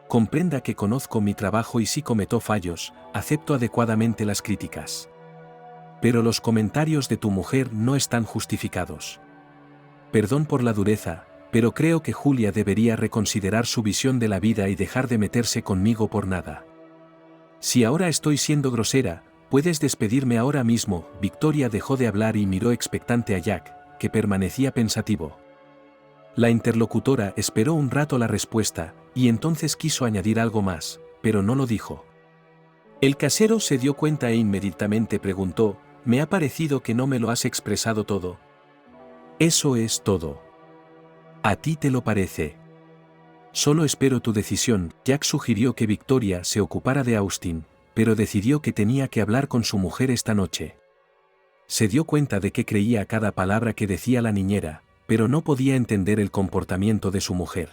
Comprenda que conozco mi trabajo y si cometo fallos, acepto adecuadamente las críticas. Pero los comentarios de tu mujer no están justificados. Perdón por la dureza, pero creo que Julia debería reconsiderar su visión de la vida y dejar de meterse conmigo por nada. Si ahora estoy siendo grosera, puedes despedirme ahora mismo. Victoria dejó de hablar y miró expectante a Jack, que permanecía pensativo. La interlocutora esperó un rato la respuesta, y entonces quiso añadir algo más, pero no lo dijo. El casero se dio cuenta e inmediatamente preguntó: «Me ha parecido que no me lo has expresado todo». «Eso es todo. ¿A ti te lo parece?» «Solo espero tu decisión». Jack sugirió que Victoria se ocupara de Austin, pero decidió que tenía que hablar con su mujer esta noche. Se dio cuenta de que creía cada palabra que decía la niñera, pero no podía entender el comportamiento de su mujer.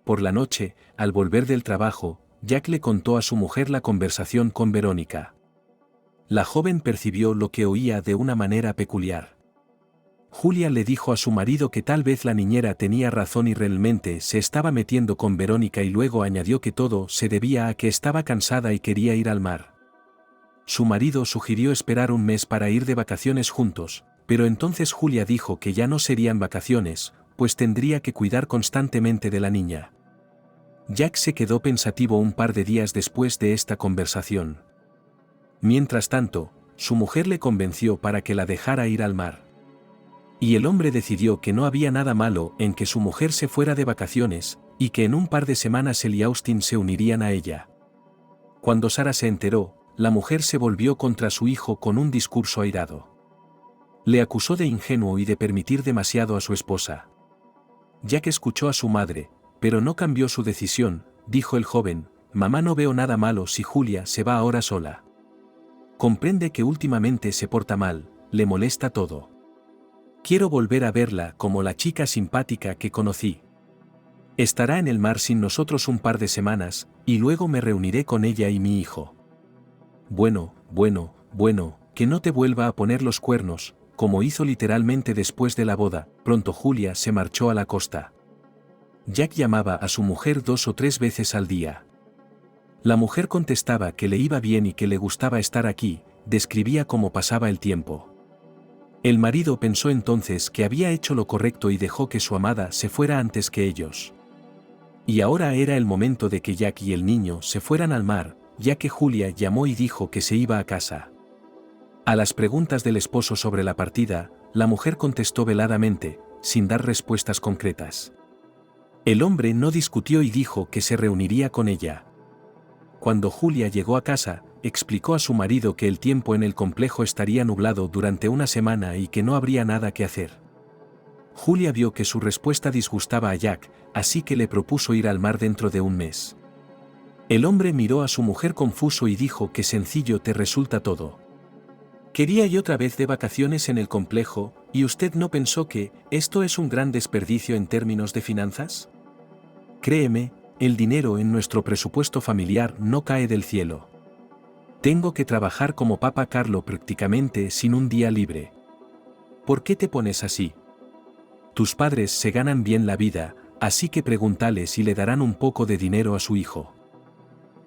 Por la noche, al volver del trabajo, Jack le contó a su mujer la conversación con Verónica. La joven percibió lo que oía de una manera peculiar. Julia le dijo a su marido que tal vez la niñera tenía razón y realmente se estaba metiendo con Verónica, y luego añadió que todo se debía a que estaba cansada y quería ir al mar. Su marido sugirió esperar un mes para ir de vacaciones juntos, pero entonces Julia dijo que ya no serían vacaciones, pues tendría que cuidar constantemente de la niña. Jack se quedó pensativo un par de días después de esta conversación. Mientras tanto, su mujer le convenció para que la dejara ir al mar. Y el hombre decidió que no había nada malo en que su mujer se fuera de vacaciones, y que en un par de semanas él y Austin se unirían a ella. Cuando Sarah se enteró, la mujer se volvió contra su hijo con un discurso airado. Le acusó de ingenuo y de permitir demasiado a su esposa. Jack escuchó a su madre, pero no cambió su decisión. Dijo el joven: «Mamá, no veo nada malo si Julia se va ahora sola. Comprende que últimamente se porta mal, le molesta todo. Quiero volver a verla como la chica simpática que conocí. Estará en el mar sin nosotros un par de semanas, y luego me reuniré con ella y mi hijo». «Bueno, que no te vuelva a poner los cuernos», como hizo literalmente después de la boda. Pronto Julia se marchó a la costa. Jack llamaba a su mujer 2 o 3 veces al día. La mujer contestaba que le iba bien y que le gustaba estar aquí, describía cómo pasaba el tiempo. El marido pensó entonces que había hecho lo correcto y dejó que su amada se fuera antes que ellos. Y ahora era el momento de que Jack y el niño se fueran al mar, ya que Julia llamó y dijo que se iba a casa. A las preguntas del esposo sobre la partida, la mujer contestó veladamente, sin dar respuestas concretas. El hombre no discutió y dijo que se reuniría con ella. Cuando Julia llegó a casa, explicó a su marido que el tiempo en el complejo estaría nublado durante una semana y que no habría nada que hacer. Julia vio que su respuesta disgustaba a Jack, así que le propuso ir al mar dentro de un mes. El hombre miró a su mujer confuso y dijo: «Qué sencillo te resulta todo. Quería ir otra vez de vacaciones en el complejo, ¿y usted no pensó que esto es un gran desperdicio en términos de finanzas? Créeme, el dinero en nuestro presupuesto familiar no cae del cielo. Tengo que trabajar como Papa Carlo prácticamente sin un día libre. ¿Por qué te pones así? Tus padres se ganan bien la vida, así que pregúntale si le darán un poco de dinero a su hijo.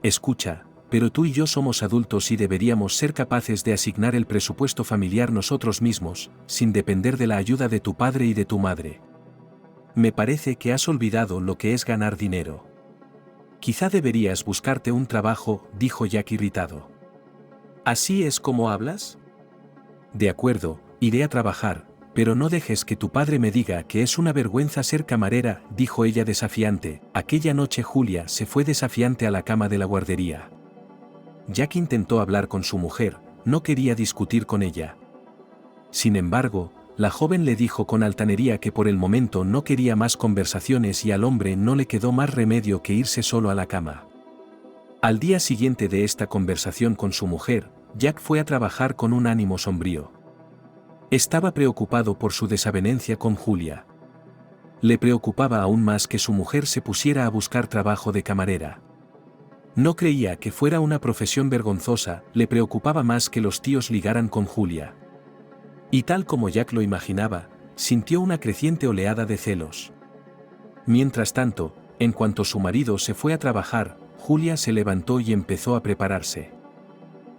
Escucha, pero tú y yo somos adultos y deberíamos ser capaces de asignar el presupuesto familiar nosotros mismos, sin depender de la ayuda de tu padre y de tu madre. Me parece que has olvidado lo que es ganar dinero. Quizá deberías buscarte un trabajo», dijo Jack irritado. «¿Así es como hablas? De acuerdo, iré a trabajar, pero no dejes que tu padre me diga que es una vergüenza ser camarera», dijo ella desafiante. Aquella noche Julia se fue desafiante a la cama de la guardería. Jack intentó hablar con su mujer, no quería discutir con ella. Sin embargo, la joven le dijo con altanería que por el momento no quería más conversaciones y al hombre no le quedó más remedio que irse solo a la cama. Al día siguiente de esta conversación con su mujer, Jack fue a trabajar con un ánimo sombrío. Estaba preocupado por su desavenencia con Julia. Le preocupaba aún más que su mujer se pusiera a buscar trabajo de camarera. No creía que fuera una profesión vergonzosa, le preocupaba más que los tíos ligaran con Julia. Y tal como Jack lo imaginaba, sintió una creciente oleada de celos. Mientras tanto, En cuanto su marido se fue a trabajar, Julia se levantó y empezó a prepararse.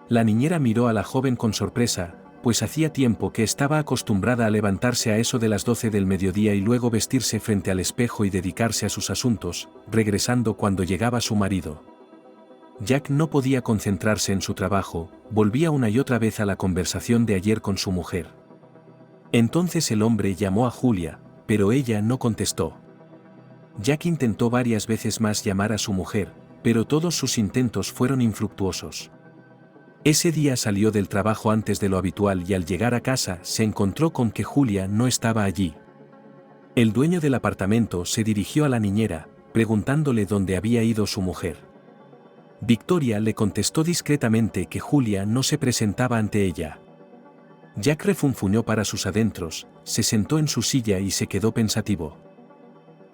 La niñera miró a la joven con sorpresa, pues hacía tiempo que estaba acostumbrada a levantarse a eso de las 12 del mediodía y luego vestirse frente al espejo y dedicarse a sus asuntos, regresando cuando llegaba su marido. Jack no podía concentrarse en su trabajo, volvía una y otra vez a la conversación de ayer con su mujer. Entonces el hombre llamó a Julia, pero ella no contestó. Jack intentó varias veces más llamar a su mujer, pero todos sus intentos fueron infructuosos. Ese día salió del trabajo antes de lo habitual y al llegar a casa se encontró con que Julia no estaba allí. El dueño del apartamento se dirigió a la niñera, preguntándole dónde había ido su mujer. Victoria le contestó discretamente que Julia no se presentaba ante ella. Jack refunfuñó para sus adentros, se sentó en su silla y se quedó pensativo.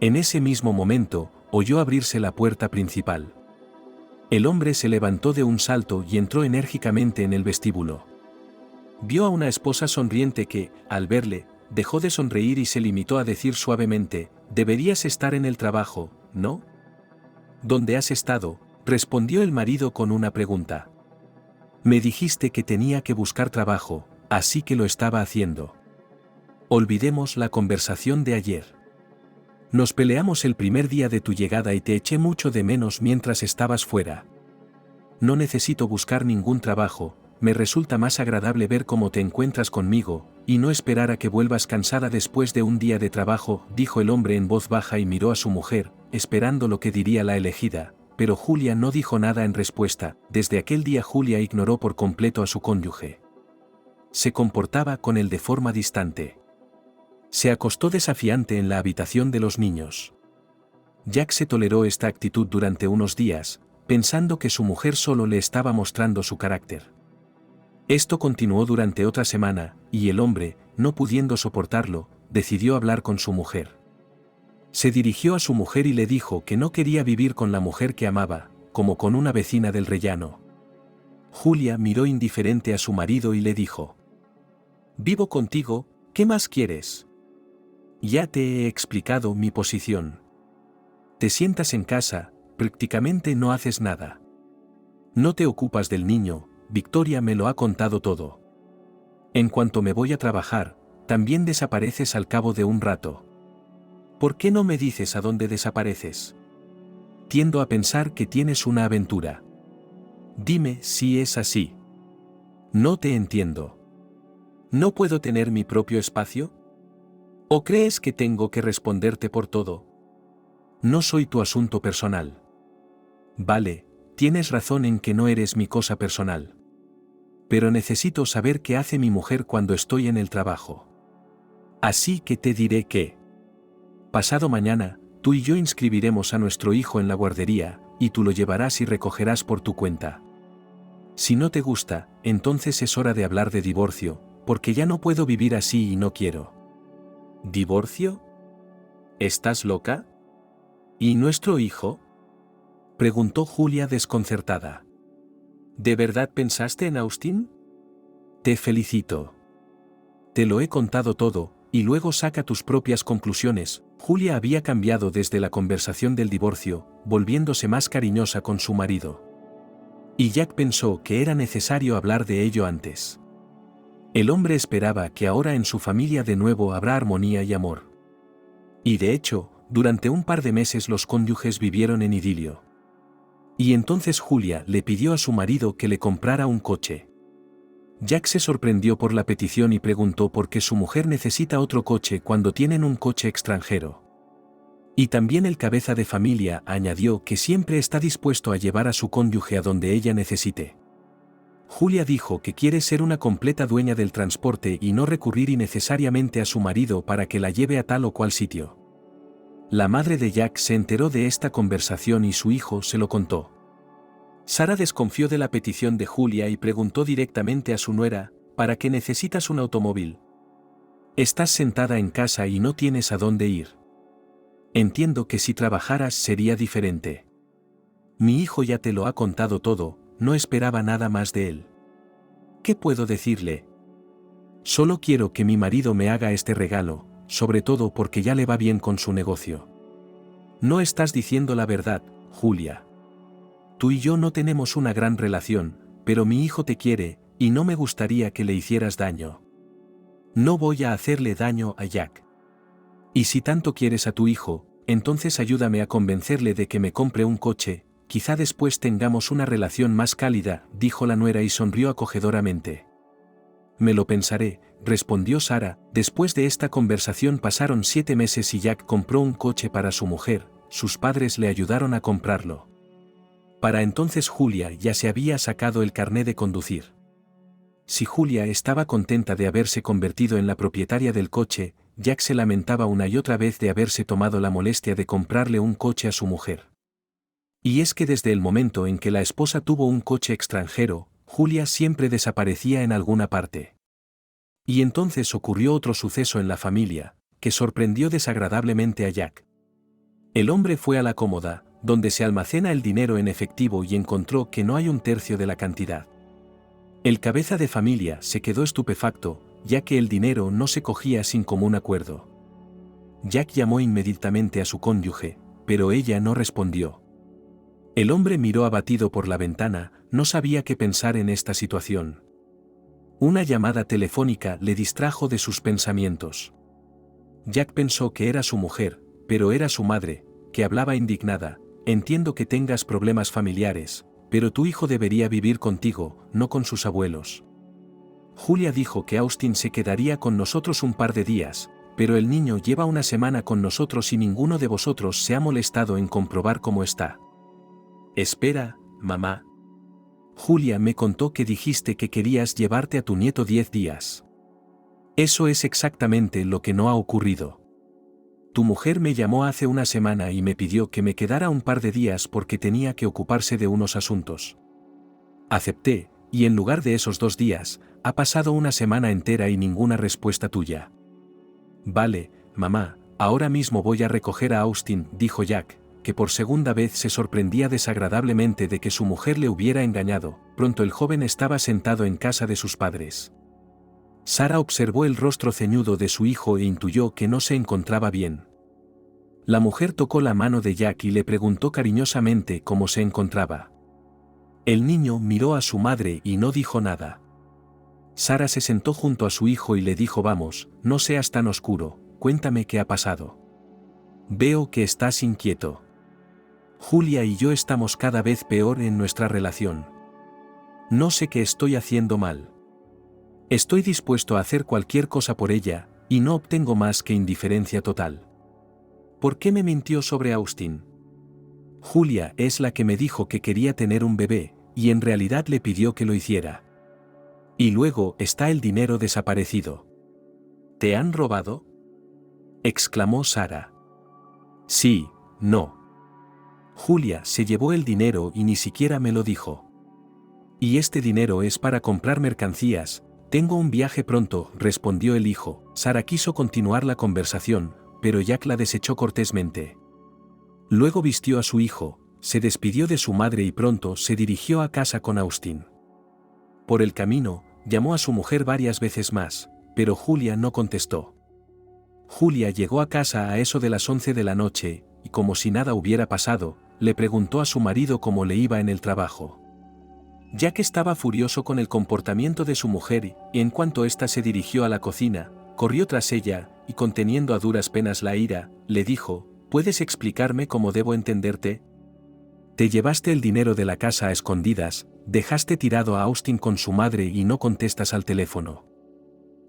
En ese mismo momento, oyó abrirse la puerta principal. El hombre se levantó de un salto y entró enérgicamente en el vestíbulo. Vio a una esposa sonriente que, al verle, dejó de sonreír y se limitó a decir suavemente: «Deberías estar en el trabajo, ¿no?» «¿Dónde has estado?», respondió el marido con una pregunta. «Me dijiste que tenía que buscar trabajo, así que lo estaba haciendo. Olvidemos la conversación de ayer. Nos peleamos el primer día de tu llegada y te eché mucho de menos mientras estabas fuera. No necesito buscar ningún trabajo, me resulta más agradable ver cómo te encuentras conmigo, y no esperar a que vuelvas cansada después de un día de trabajo», dijo el hombre en voz baja y miró a su mujer, esperando lo que diría la elegida, pero Julia no dijo nada en respuesta. Desde aquel día Julia ignoró por completo a su cónyuge. Se comportaba con él de forma distante. Se acostó desafiante en la habitación de los niños. Jack se toleró esta actitud durante unos días, pensando que su mujer solo le estaba mostrando su carácter. Esto continuó durante otra semana, y el hombre, no pudiendo soportarlo, decidió hablar con su mujer. Se dirigió a su mujer y le dijo que no quería vivir con la mujer que amaba, como con una vecina del rellano. Julia miró indiferente a su marido y le dijo: «Vivo contigo, ¿qué más quieres? Ya te he explicado mi posición. Te sientas en casa, prácticamente no haces nada. No te ocupas del niño, Victoria me lo ha contado todo. En cuanto me voy a trabajar, también desapareces al cabo de un rato. ¿Por qué no me dices a dónde desapareces? Tiendo a pensar que tienes una aventura. Dime si es así. No te entiendo. ¿No puedo tener mi propio espacio? ¿O crees que tengo que responderte por todo? No soy tu asunto personal». «Vale, tienes razón en que no eres mi cosa personal. Pero necesito saber qué hace mi mujer cuando estoy en el trabajo. Así que te diré que pasado mañana, tú y yo inscribiremos a nuestro hijo en la guardería, y tú lo llevarás y recogerás por tu cuenta. Si no te gusta, entonces es hora de hablar de divorcio, porque ya no puedo vivir así y no quiero». «¿Divorcio? ¿Estás loca? ¿Y nuestro hijo?», preguntó Julia desconcertada. «¿De verdad pensaste en Austin? Te felicito. Te lo he contado todo, y luego saca tus propias conclusiones». Julia había cambiado desde la conversación del divorcio, volviéndose más cariñosa con su marido. Y Jack pensó que era necesario hablar de ello antes. El hombre esperaba que ahora en su familia de nuevo habrá armonía y amor. Y de hecho, durante un par de meses los cónyuges vivieron en idilio. Y entonces Julia le pidió a su marido que le comprara un coche. Jack se sorprendió por la petición y preguntó por qué su mujer necesita otro coche cuando tienen un coche extranjero. Y también el cabeza de familia añadió que siempre está dispuesto a llevar a su cónyuge a donde ella necesite. Julia dijo que quiere ser una completa dueña del transporte y no recurrir innecesariamente a su marido para que la lleve a tal o cual sitio. La madre de Jack se enteró de esta conversación y su hijo se lo contó. Sara desconfió de la petición de Julia y preguntó directamente a su nuera: «¿Para qué necesitas un automóvil? Estás sentada en casa y no tienes a dónde ir. Entiendo que si trabajaras sería diferente. Mi hijo ya te lo ha contado todo, no esperaba nada más de él. ¿Qué puedo decirle? Solo quiero que mi marido me haga este regalo, sobre todo porque ya le va bien con su negocio. No estás diciendo la verdad, Julia. Tú y yo no tenemos una gran relación, pero mi hijo te quiere, y no me gustaría que le hicieras daño. No voy a hacerle daño a Jack. Y si tanto quieres a tu hijo, entonces ayúdame a convencerle de que me compre un coche, quizá después tengamos una relación más cálida, dijo la nuera y sonrió acogedoramente. Me lo pensaré, respondió Sara. Después de esta conversación pasaron 7 meses y Jack compró un coche para su mujer, sus padres le ayudaron a comprarlo. Para entonces Julia ya se había sacado el carné de conducir. Si Julia estaba contenta de haberse convertido en la propietaria del coche, Jack se lamentaba una y otra vez de haberse tomado la molestia de comprarle un coche a su mujer. Y es que desde el momento en que la esposa tuvo un coche extranjero, Julia siempre desaparecía en alguna parte. Y entonces ocurrió otro suceso en la familia, que sorprendió desagradablemente a Jack. El hombre fue a la cómoda, donde se almacena el dinero en efectivo y encontró que no hay un tercio de la cantidad. El cabeza de familia se quedó estupefacto, ya que el dinero no se cogía sin común acuerdo. Jack llamó inmediatamente a su cónyuge, pero ella no respondió. El hombre miró abatido por la ventana, no sabía qué pensar en esta situación. Una llamada telefónica le distrajo de sus pensamientos. Jack pensó que era su mujer, pero era su madre, que hablaba indignada. Entiendo que tengas problemas familiares, pero tu hijo debería vivir contigo, no con sus abuelos. Julia dijo que Austin se quedaría con nosotros un par de días, pero el niño lleva una semana con nosotros y ninguno de vosotros se ha molestado en comprobar cómo está. Espera, mamá. Julia me contó que dijiste que querías llevarte a tu nieto 10 días. Eso es exactamente lo que no ha ocurrido. Tu mujer me llamó hace una semana y me pidió que me quedara un par de días porque tenía que ocuparse de unos asuntos. Acepté, y en lugar de esos 2 días, ha pasado una semana entera y ninguna respuesta tuya. Vale, mamá, ahora mismo voy a recoger a Austin, dijo Jack, que por segunda vez se sorprendía desagradablemente de que su mujer le hubiera engañado. Pronto el joven estaba sentado en casa de sus padres. Sara observó el rostro ceñudo de su hijo e intuyó que no se encontraba bien. La mujer tocó la mano de Jack y le preguntó cariñosamente cómo se encontraba. El niño miró a su madre y no dijo nada. Sara se sentó junto a su hijo y le dijo: vamos, no seas tan oscuro, cuéntame qué ha pasado. Veo que estás inquieto. Julia y yo estamos cada vez peor en nuestra relación. No sé qué estoy haciendo mal. Estoy dispuesto a hacer cualquier cosa por ella, y no obtengo más que indiferencia total. ¿Por qué me mintió sobre Austin? Julia es la que me dijo que quería tener un bebé, y en realidad le pidió que lo hiciera. Y luego está el dinero desaparecido. ¿Te han robado?, exclamó Sara. Sí, no. Julia se llevó el dinero y ni siquiera me lo dijo. Y este dinero es para comprar mercancías. Tengo un viaje pronto, respondió el hijo. Sara quiso continuar la conversación, pero Jack la desechó cortésmente. Luego vistió a su hijo, se despidió de su madre y pronto se dirigió a casa con Austin. Por el camino, llamó a su mujer varias veces más, pero Julia no contestó. Julia llegó a casa a eso de las 11 de la noche, y como si nada hubiera pasado, le preguntó a su marido cómo le iba en el trabajo. Jack estaba furioso con el comportamiento de su mujer y en cuanto ésta se dirigió a la cocina, corrió tras ella y conteniendo a duras penas la ira, le dijo: ¿puedes explicarme cómo debo entenderte? Te llevaste el dinero de la casa a escondidas, dejaste tirado a Austin con su madre y no contestas al teléfono.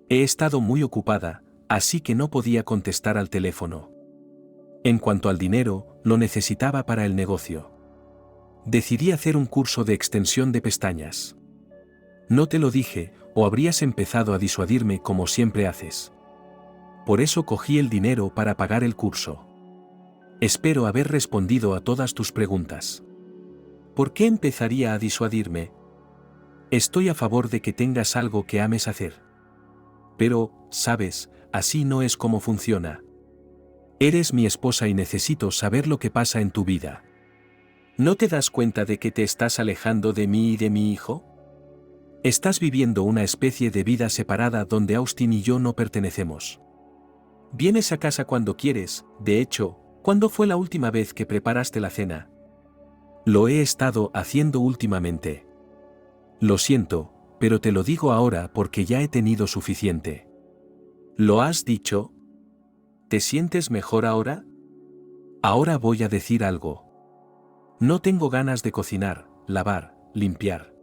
He estado muy ocupada, así que no podía contestar al teléfono. En cuanto al dinero, lo necesitaba para el negocio. Decidí hacer un curso de extensión de pestañas. No te lo dije, o habrías empezado a disuadirme como siempre haces. Por eso cogí el dinero para pagar el curso. Espero haber respondido a todas tus preguntas. ¿Por qué empezaría a disuadirme? Estoy a favor de que tengas algo que ames hacer. Pero, sabes, así no es como funciona. Eres mi esposa y necesito saber lo que pasa en tu vida. ¿No te das cuenta de que te estás alejando de mí y de mi hijo? Estás viviendo una especie de vida separada donde Austin y yo no pertenecemos. Vienes a casa cuando quieres, de hecho, ¿Cuándo fue la última vez que preparaste la cena? Lo he estado haciendo últimamente. Lo siento, pero te lo digo ahora porque ya he tenido suficiente. ¿Lo has dicho? ¿Te sientes mejor ahora? Ahora voy a decir algo. No tengo ganas de cocinar, lavar, limpiar.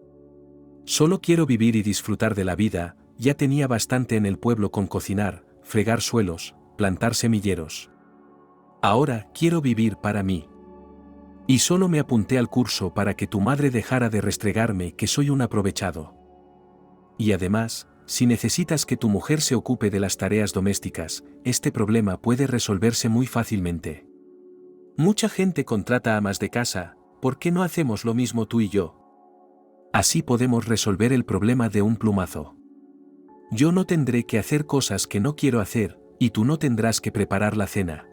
Solo quiero vivir y disfrutar de la vida. Ya tenía bastante en el pueblo con cocinar, fregar suelos, plantar semilleros. Ahora quiero vivir para mí. Y solo me apunté al curso para que tu madre dejara de restregarme que soy un aprovechado. Y además, si necesitas que tu mujer se ocupe de las tareas domésticas, este problema puede resolverse muy fácilmente. Mucha gente contrata amas de casa, ¿por qué no hacemos lo mismo tú y yo? Así podemos resolver el problema de un plumazo. Yo no tendré que hacer cosas que no quiero hacer, y tú no tendrás que preparar la cena.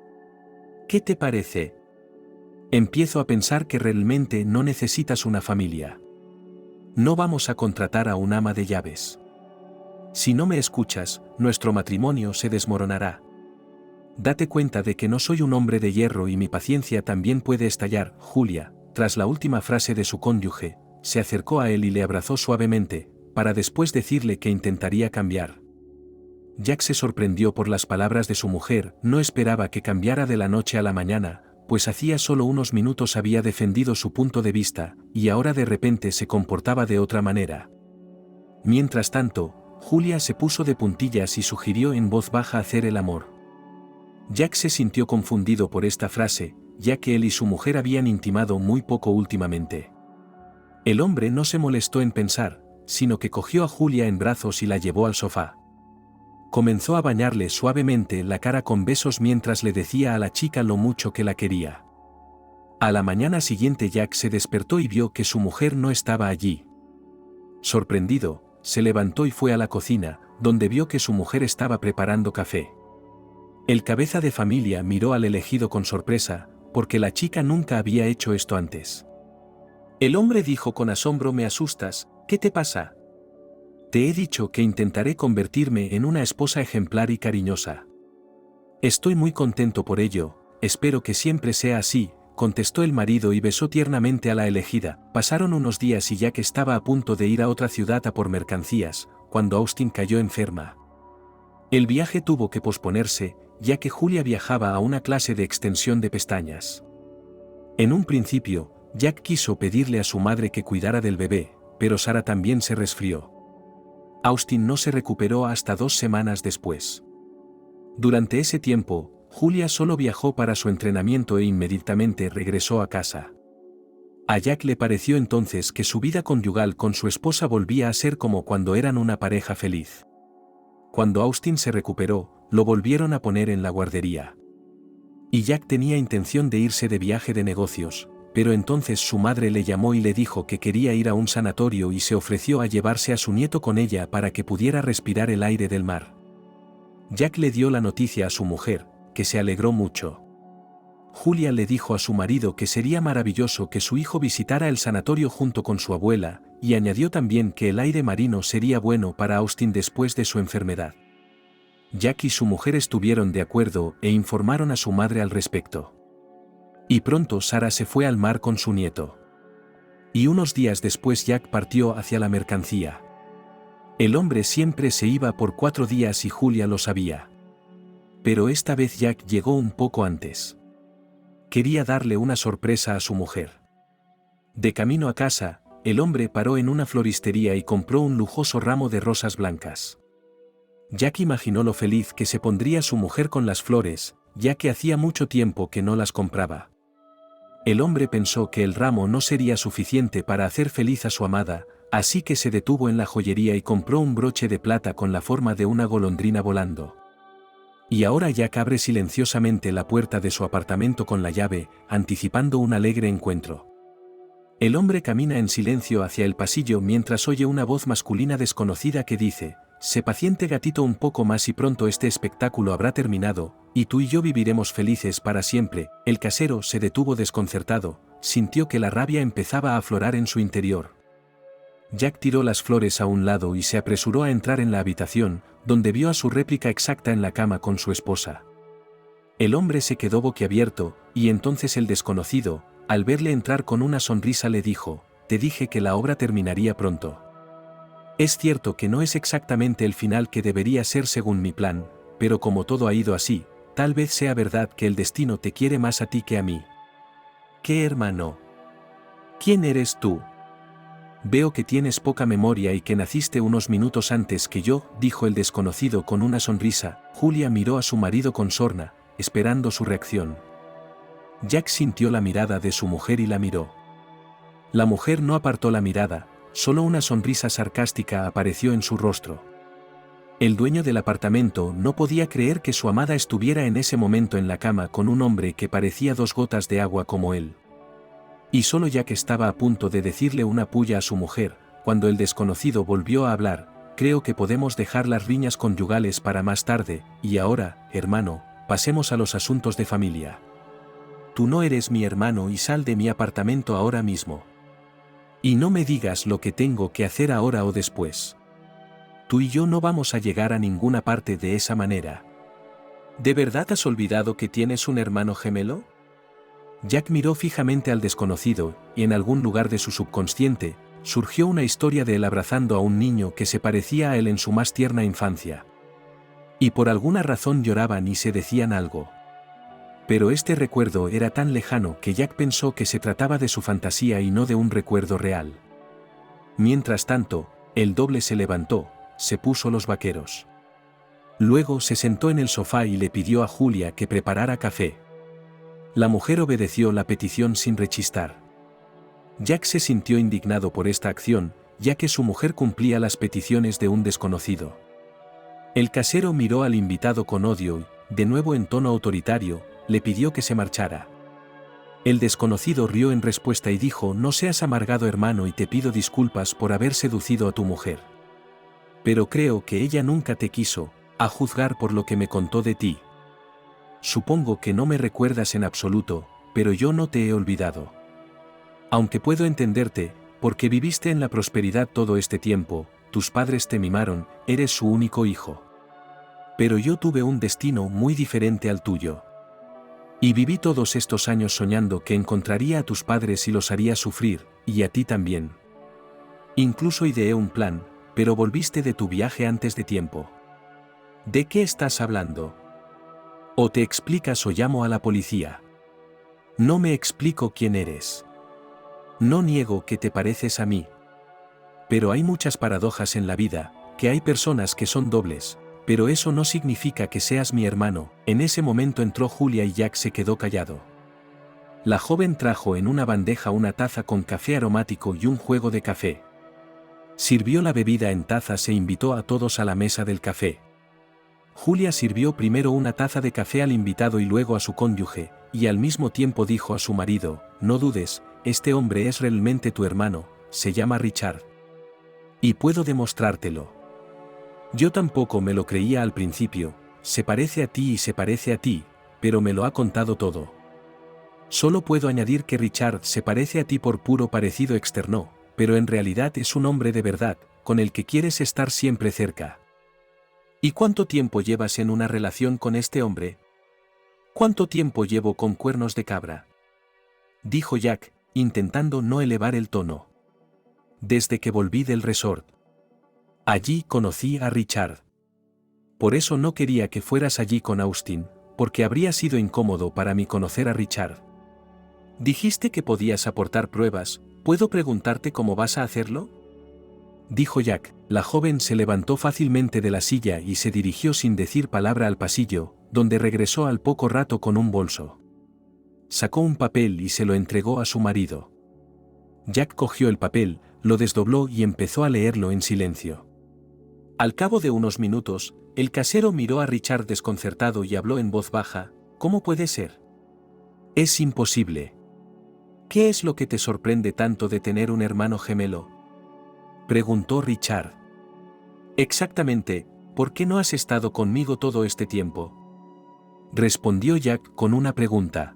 ¿Qué te parece? Empiezo a pensar que realmente no necesitas una familia. No vamos a contratar a un ama de llaves. Si no me escuchas, nuestro matrimonio se desmoronará. Date cuenta de que no soy un hombre de hierro y mi paciencia también puede estallar. Julia, tras la última frase de su cónyuge, se acercó a él y le abrazó suavemente, para después decirle que intentaría cambiar. Jack se sorprendió por las palabras de su mujer, no esperaba que cambiara de la noche a la mañana, pues hacía solo unos minutos había defendido su punto de vista, y ahora de repente se comportaba de otra manera. Mientras tanto, Julia se puso de puntillas y sugirió en voz baja hacer el amor. Jack se sintió confundido por esta frase, ya que él y su mujer habían intimado muy poco últimamente. El hombre no se molestó en pensar, sino que cogió a Julia en brazos y la llevó al sofá. Comenzó a bañarle suavemente la cara con besos mientras le decía a la chica lo mucho que la quería. A la mañana siguiente Jack se despertó y vio que su mujer no estaba allí. Sorprendido, se levantó y fue a la cocina, donde vio que su mujer estaba preparando café. El cabeza de familia miró al elegido con sorpresa, porque la chica nunca había hecho esto antes. El hombre dijo con asombro: «Me asustas, ¿qué te pasa?» «Te he dicho que intentaré convertirme en una esposa ejemplar y cariñosa. Estoy muy contento por ello, espero que siempre sea así», contestó el marido y besó tiernamente a la elegida. Pasaron unos días y Jack estaba a punto de ir a otra ciudad a por mercancías, cuando Austin cayó enferma. El viaje tuvo que posponerse, ya que Julia viajaba a una clase de extensión de pestañas. En un principio, Jack quiso pedirle a su madre que cuidara del bebé, pero Sara también se resfrió. Austin no se recuperó hasta 2 semanas después. Durante ese tiempo, Julia solo viajó para su entrenamiento e inmediatamente regresó a casa. A Jack le pareció entonces que su vida conyugal con su esposa volvía a ser como cuando eran una pareja feliz. Cuando Austin se recuperó, lo volvieron a poner en la guardería. Y Jack tenía intención de irse de viaje de negocios, pero entonces su madre le llamó y le dijo que quería ir a un sanatorio y se ofreció a llevarse a su nieto con ella para que pudiera respirar el aire del mar. Jack le dio la noticia a su mujer, que se alegró mucho. Julia le dijo a su marido que sería maravilloso que su hijo visitara el sanatorio junto con su abuela, y añadió también que el aire marino sería bueno para Austin después de su enfermedad. Jack y su mujer estuvieron de acuerdo e informaron a su madre al respecto. Y pronto Sara se fue al mar con su nieto. Y unos días después Jack partió hacia la mercancía. El hombre siempre se iba por 4 días y Julia lo sabía. Pero esta vez Jack llegó un poco antes. Quería darle una sorpresa a su mujer. De camino a casa, el hombre paró en una floristería y compró un lujoso ramo de rosas blancas. Jack imaginó lo feliz que se pondría su mujer con las flores, ya que hacía mucho tiempo que no las compraba. El hombre pensó que el ramo no sería suficiente para hacer feliz a su amada, así que se detuvo en la joyería y compró un broche de plata con la forma de una golondrina volando. Y ahora Jack abre silenciosamente la puerta de su apartamento con la llave, anticipando un alegre encuentro. El hombre camina en silencio hacia el pasillo mientras oye una voz masculina desconocida que dice: «Sé paciente gatito un poco más y pronto este espectáculo habrá terminado, y tú y yo viviremos felices para siempre». El casero se detuvo desconcertado, sintió que la rabia empezaba a aflorar en su interior. Jack tiró las flores a un lado y se apresuró a entrar en la habitación, donde vio a su réplica exacta en la cama con su esposa. El hombre se quedó boquiabierto, y entonces el desconocido, al verle entrar con una sonrisa le dijo, «Te dije que la obra terminaría pronto. Es cierto que no es exactamente el final que debería ser según mi plan, pero como todo ha ido así, tal vez sea verdad que el destino te quiere más a ti que a mí». «¿Qué hermano? ¿Quién eres tú? Veo que tienes poca memoria y que naciste unos minutos antes que yo», dijo el desconocido con una sonrisa. Julia miró a su marido con sorna, esperando su reacción. Jack sintió la mirada de su mujer y la miró. La mujer no apartó la mirada, solo una sonrisa sarcástica apareció en su rostro. El dueño del apartamento no podía creer que su amada estuviera en ese momento en la cama con un hombre que parecía 2 gotas de agua como él. Y solo Jack estaba a punto de decirle una pulla a su mujer, cuando el desconocido volvió a hablar. «Creo que podemos dejar las riñas conyugales para más tarde, y ahora, hermano, pasemos a los asuntos de familia. Tú no eres mi hermano y sal de mi apartamento ahora mismo. Y no me digas lo que tengo que hacer ahora o después. Tú y yo no vamos a llegar a ninguna parte de esa manera». «¿De verdad has olvidado que tienes un hermano gemelo?». Jack miró fijamente al desconocido, y en algún lugar de su subconsciente, surgió una historia de él abrazando a un niño que se parecía a él en su más tierna infancia. Y por alguna razón lloraban y se decían algo. Pero este recuerdo era tan lejano que Jack pensó que se trataba de su fantasía y no de un recuerdo real. Mientras tanto, el doble se levantó, se puso los vaqueros. Luego se sentó en el sofá y le pidió a Julia que preparara café. La mujer obedeció la petición sin rechistar. Jack se sintió indignado por esta acción, ya que su mujer cumplía las peticiones de un desconocido. El casero miró al invitado con odio y, de nuevo en tono autoritario, le pidió que se marchara. El desconocido rió en respuesta y dijo: «No seas amargado, hermano, y te pido disculpas por haber seducido a tu mujer. Pero creo que ella nunca te quiso, a juzgar por lo que me contó de ti. Supongo que no me recuerdas en absoluto, pero yo no te he olvidado. Aunque puedo entenderte, porque viviste en la prosperidad todo este tiempo, tus padres te mimaron, eres su único hijo. Pero yo tuve un destino muy diferente al tuyo. Y viví todos estos años soñando que encontraría a tus padres y los haría sufrir, y a ti también. Incluso ideé un plan, pero volviste de tu viaje antes de tiempo. ¿De qué estás hablando? O te explicas o llamo a la policía. No me explico quién eres. No niego que te pareces a mí. Pero hay muchas paradojas en la vida, que hay personas que son dobles, pero eso no significa que seas mi hermano». En ese momento entró Julia y Jack se quedó callado. La joven trajo en una bandeja una taza con café aromático y un juego de café. Sirvió la bebida en tazas e invitó a todos a la mesa del café. Julia sirvió primero una taza de café al invitado y luego a su cónyuge, y al mismo tiempo dijo a su marido: «No dudes, este hombre es realmente tu hermano, se llama Richard. Y puedo demostrártelo. Yo tampoco me lo creía al principio, se parece a ti y se parece a ti, pero me lo ha contado todo. Solo puedo añadir que Richard se parece a ti por puro parecido externo, pero en realidad es un hombre de verdad, con el que quieres estar siempre cerca». «¿Y cuánto tiempo llevas en una relación con este hombre?». «¿Cuánto tiempo llevo con cuernos de cabra?», dijo Jack, intentando no elevar el tono. «Desde que volví del resort. Allí conocí a Richard. Por eso no quería que fueras allí con Austin, porque habría sido incómodo para mí conocer a Richard. Dijiste que podías aportar pruebas, ¿puedo preguntarte cómo vas a hacerlo?», dijo Jack. La joven se levantó fácilmente de la silla y se dirigió sin decir palabra al pasillo, donde regresó al poco rato con un bolso. Sacó un papel y se lo entregó a su marido. Jack cogió el papel, lo desdobló y empezó a leerlo en silencio. Al cabo de unos minutos, el casero miró a Richard desconcertado y habló en voz baja: «¿Cómo puede ser? Es imposible. ¿Qué es lo que te sorprende tanto de tener un hermano gemelo?», preguntó Richard. «Exactamente, ¿por qué no has estado conmigo todo este tiempo?», respondió Jack con una pregunta.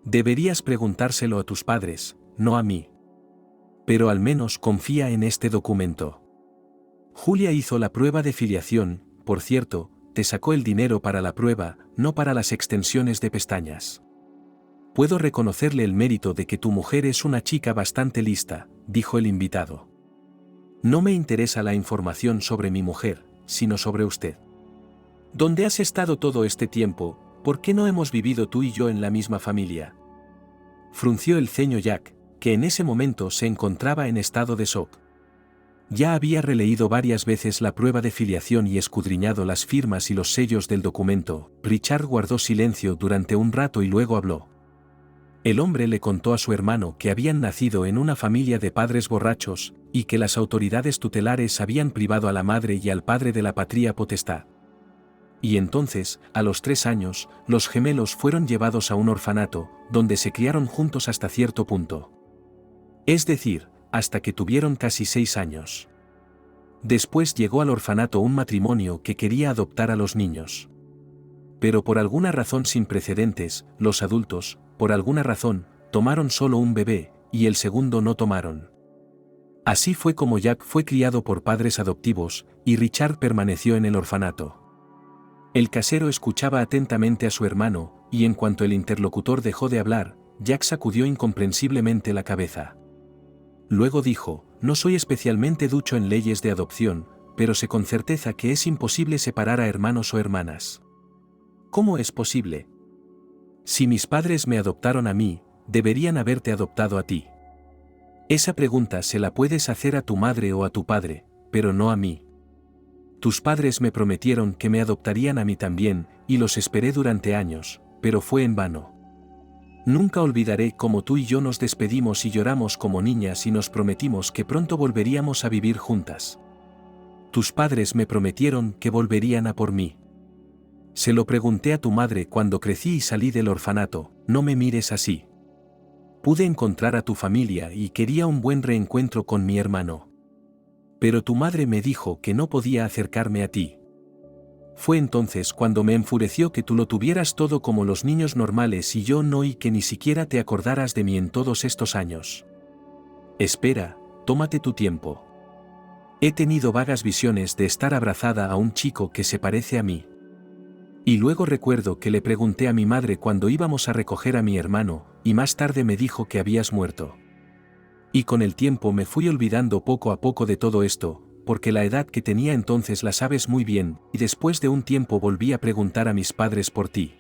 «Deberías preguntárselo a tus padres, no a mí. Pero al menos confía en este documento». Julia hizo la prueba de filiación, por cierto, te sacó el dinero para la prueba, no para las extensiones de pestañas. Puedo reconocerle el mérito de que tu mujer es una chica bastante lista, dijo el invitado. No me interesa la información sobre mi mujer, sino sobre usted. ¿Dónde has estado todo este tiempo? ¿Por qué no hemos vivido tú y yo en la misma familia? Frunció el ceño Jack, que en ese momento se encontraba en estado de shock. Ya había releído varias veces la prueba de filiación y escudriñado las firmas y los sellos del documento. Richard guardó silencio durante un rato y luego habló. El hombre le contó a su hermano que habían nacido en una familia de padres borrachos, y que las autoridades tutelares habían privado a la madre y al padre de la patria potestad. Y entonces, a los 3 años, los gemelos fueron llevados a un orfanato, donde se criaron juntos hasta cierto punto. Es decir, hasta que tuvieron casi 6 años. Después llegó al orfanato un matrimonio que quería adoptar a los niños. Pero por alguna razón sin precedentes, los adultos, por alguna razón, tomaron solo un bebé, y el segundo no tomaron. Así fue como Jack fue criado por padres adoptivos, y Richard permaneció en el orfanato. El casero escuchaba atentamente a su hermano, y en cuanto el interlocutor dejó de hablar, Jack sacudió incomprensiblemente la cabeza. Luego dijo, no soy especialmente ducho en leyes de adopción, pero sé con certeza que es imposible separar a hermanos o hermanas. ¿Cómo es posible? Si mis padres me adoptaron a mí, deberían haberte adoptado a ti. Esa pregunta se la puedes hacer a tu madre o a tu padre, pero no a mí. Tus padres me prometieron que me adoptarían a mí también, y los esperé durante años, pero fue en vano. Nunca olvidaré cómo tú y yo nos despedimos y lloramos como niñas y nos prometimos que pronto volveríamos a vivir juntas. Tus padres me prometieron que volverían a por mí. Se lo pregunté a tu madre cuando crecí y salí del orfanato, no me mires así. Pude encontrar a tu familia y quería un buen reencuentro con mi hermano. Pero tu madre me dijo que no podía acercarme a ti. Fue entonces cuando me enfureció que tú lo tuvieras todo como los niños normales y yo no, y que ni siquiera te acordaras de mí en todos estos años. Espera, tómate tu tiempo. He tenido vagas visiones de estar abrazada a un chico que se parece a mí. Y luego recuerdo que le pregunté a mi madre cuando íbamos a recoger a mi hermano, y más tarde me dijo que habías muerto. Y con el tiempo me fui olvidando poco a poco de todo esto, porque la edad que tenía entonces la sabes muy bien, y después de un tiempo volví a preguntar a mis padres por ti.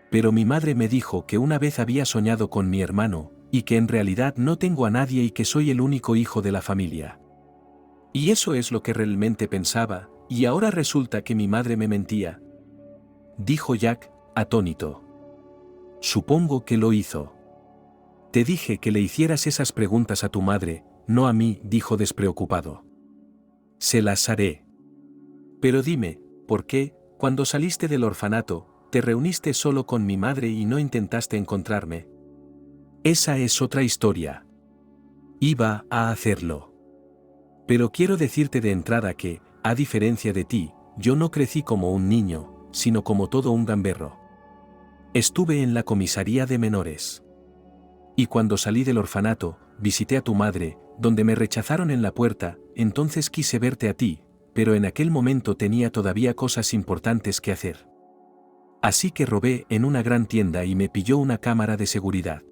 Pero mi madre me dijo que una vez había soñado con mi hermano, y que en realidad no tengo a nadie y que soy el único hijo de la familia. Y eso es lo que realmente pensaba, y ahora resulta que mi madre me mentía. Dijo Jack, atónito. Supongo que lo hizo. Te dije que le hicieras esas preguntas a tu madre, no a mí, dijo despreocupado. Se las haré. Pero dime, ¿por qué, cuando saliste del orfanato, te reuniste solo con mi madre y no intentaste encontrarme? Esa es otra historia. Iba a hacerlo. Pero quiero decirte de entrada que, a diferencia de ti, yo no crecí como un niño, sino como todo un gamberro. Estuve en la comisaría de menores. Y cuando salí del orfanato, visité a tu madre, donde me rechazaron en la puerta, entonces quise verte a ti, pero en aquel momento tenía todavía cosas importantes que hacer. Así que robé en una gran tienda y me pilló una cámara de seguridad.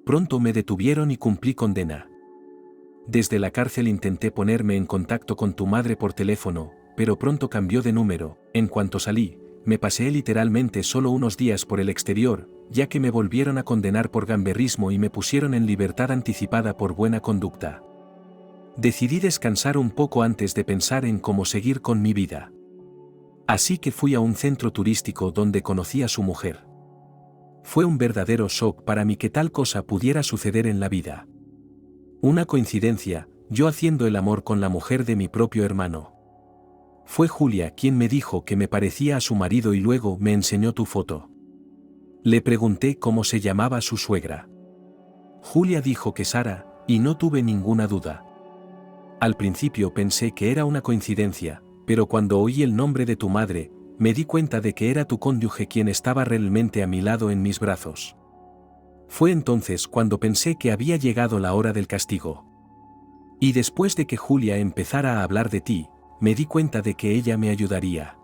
Pronto me detuvieron y cumplí condena. Desde la cárcel intenté ponerme en contacto con tu madre por teléfono, pero pronto cambió de número. En cuanto salí, me paseé literalmente solo unos días por el exterior, ya que me volvieron a condenar por gamberrismo y me pusieron en libertad anticipada por buena conducta. Decidí descansar un poco antes de pensar en cómo seguir con mi vida. Así que fui a un centro turístico donde conocí a su mujer. Fue un verdadero shock para mí que tal cosa pudiera suceder en la vida. Una coincidencia, yo haciendo el amor con la mujer de mi propio hermano. Fue Julia quien me dijo que me parecía a su marido y luego me enseñó tu foto. Le pregunté cómo se llamaba su suegra. Julia dijo que Sara, y no tuve ninguna duda. Al principio pensé que era una coincidencia, pero cuando oí el nombre de tu madre, me di cuenta de que era tu cónyuge quien estaba realmente a mi lado en mis brazos. Fue entonces cuando pensé que había llegado la hora del castigo. Y después de que Julia empezara a hablar de ti, me di cuenta de que ella me ayudaría.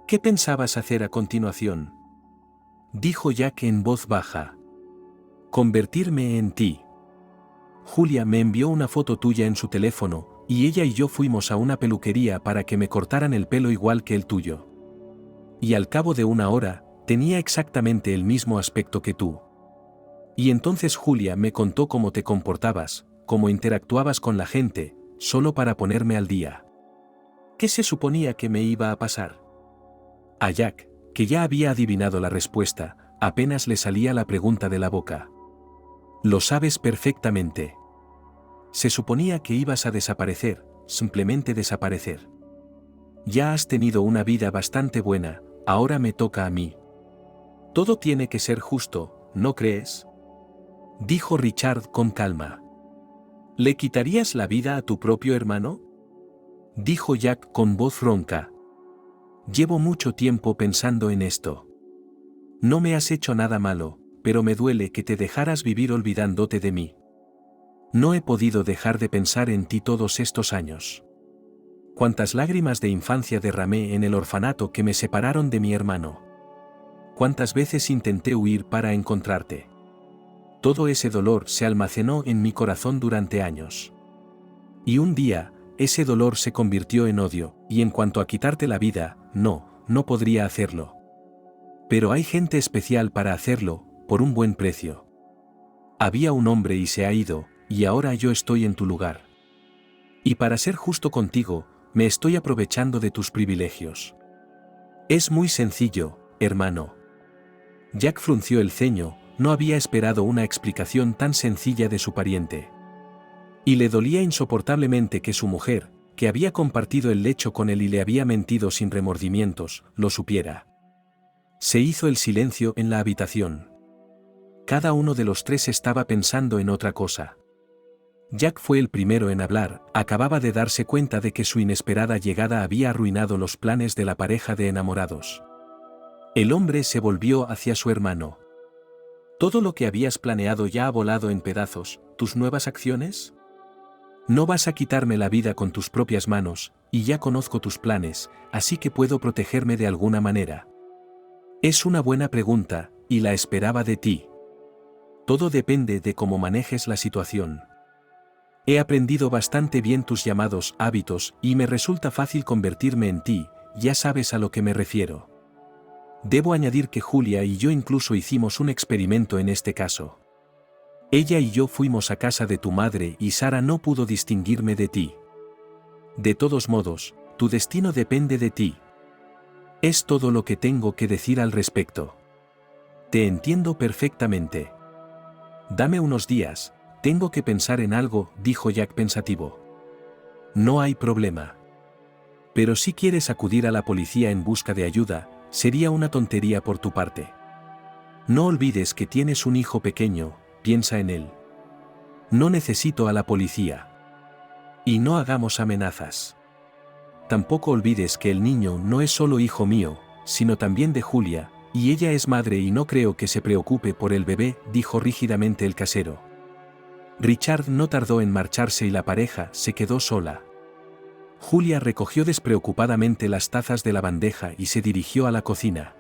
¿Qué pensabas hacer a continuación? Dijo Jack en voz baja. Convertirme en ti. Julia me envió una foto tuya en su teléfono, y ella y yo fuimos a una peluquería para que me cortaran el pelo igual que el tuyo. Y al cabo de una hora, tenía exactamente el mismo aspecto que tú. Y entonces Julia me contó cómo te comportabas, cómo interactuabas con la gente, solo para ponerme al día. ¿Qué se suponía que me iba a pasar? A Jack, que ya había adivinado la respuesta, apenas le salía la pregunta de la boca. Lo sabes perfectamente. Se suponía que ibas a desaparecer, simplemente desaparecer. Ya has tenido una vida bastante buena, ahora me toca a mí. Todo tiene que ser justo, ¿no crees? Dijo Richard con calma. ¿Le quitarías la vida a tu propio hermano? Dijo Jack con voz ronca. Llevo mucho tiempo pensando en esto. No me has hecho nada malo, pero me duele que te dejaras vivir olvidándote de mí. No he podido dejar de pensar en ti todos estos años. Cuántas lágrimas de infancia derramé en el orfanato que me separaron de mi hermano. Cuántas veces intenté huir para encontrarte. Todo ese dolor se almacenó en mi corazón durante años. Y un día, ese dolor se convirtió en odio, y en cuanto a quitarte la vida, no podría hacerlo. Pero hay gente especial para hacerlo, por un buen precio. Había un hombre y se ha ido, y ahora yo estoy en tu lugar. Y para ser justo contigo, me estoy aprovechando de tus privilegios. Es muy sencillo, hermano. Jack frunció el ceño, no había esperado una explicación tan sencilla de su pariente. Y le dolía insoportablemente que su mujer, que había compartido el lecho con él y le había mentido sin remordimientos, lo supiera. Se hizo el silencio en la habitación. Cada uno de los tres estaba pensando en otra cosa. Jack fue el primero en hablar, acababa de darse cuenta de que su inesperada llegada había arruinado los planes de la pareja de enamorados. El hombre se volvió hacia su hermano. ¿Todo lo que habías planeado ya ha volado en pedazos, tus nuevas acciones? No vas a quitarme la vida con tus propias manos, y ya conozco tus planes, así que puedo protegerme de alguna manera. Es una buena pregunta, y la esperaba de ti. Todo depende de cómo manejes la situación. He aprendido bastante bien tus llamados hábitos y me resulta fácil convertirme en ti, ya sabes a lo que me refiero. Debo añadir que Julia y yo incluso hicimos un experimento en este caso. Ella y yo fuimos a casa de tu madre y Sara no pudo distinguirme de ti. De todos modos, tu destino depende de ti. Es todo lo que tengo que decir al respecto. Te entiendo perfectamente. Dame unos días, tengo que pensar en algo, dijo Jack pensativo. No hay problema. Pero si quieres acudir a la policía en busca de ayuda, sería una tontería por tu parte. No olvides que tienes un hijo pequeño, piensa en él. No necesito a la policía. Y no hagamos amenazas. Tampoco olvides que el niño no es solo hijo mío, sino también de Julia, y ella es madre y no creo que se preocupe por el bebé, dijo rígidamente el casero. Richard no tardó en marcharse y la pareja se quedó sola. Julia recogió despreocupadamente las tazas de la bandeja y se dirigió a la cocina.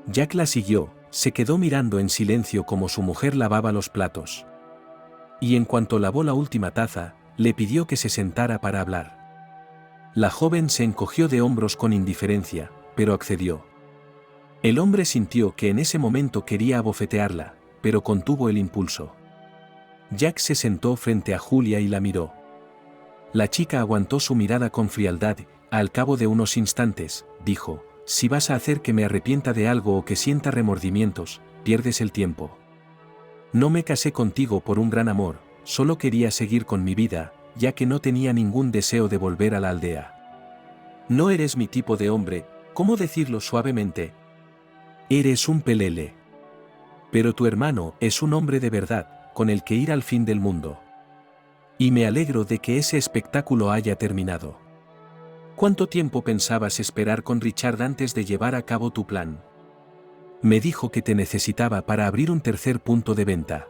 Jack la siguió, se quedó mirando en silencio como su mujer lavaba los platos. Y en cuanto lavó la última taza, le pidió que se sentara para hablar. La joven se encogió de hombros con indiferencia, pero accedió. El hombre sintió que en ese momento quería abofetearla, pero contuvo el impulso. Jack se sentó frente a Julia y la miró. La chica aguantó su mirada con frialdad, al cabo de unos instantes, dijo, si vas a hacer que me arrepienta de algo o que sienta remordimientos, pierdes el tiempo. No me casé contigo por un gran amor, solo quería seguir con mi vida, ya que no tenía ningún deseo de volver a la aldea. No eres mi tipo de hombre, ¿cómo decirlo suavemente? Eres un pelele. Pero tu hermano es un hombre de verdad, con el que ir al fin del mundo. Y me alegro de que ese espectáculo haya terminado. ¿Cuánto tiempo pensabas esperar con Richard antes de llevar a cabo tu plan? Me dijo que te necesitaba para abrir un tercer punto de venta.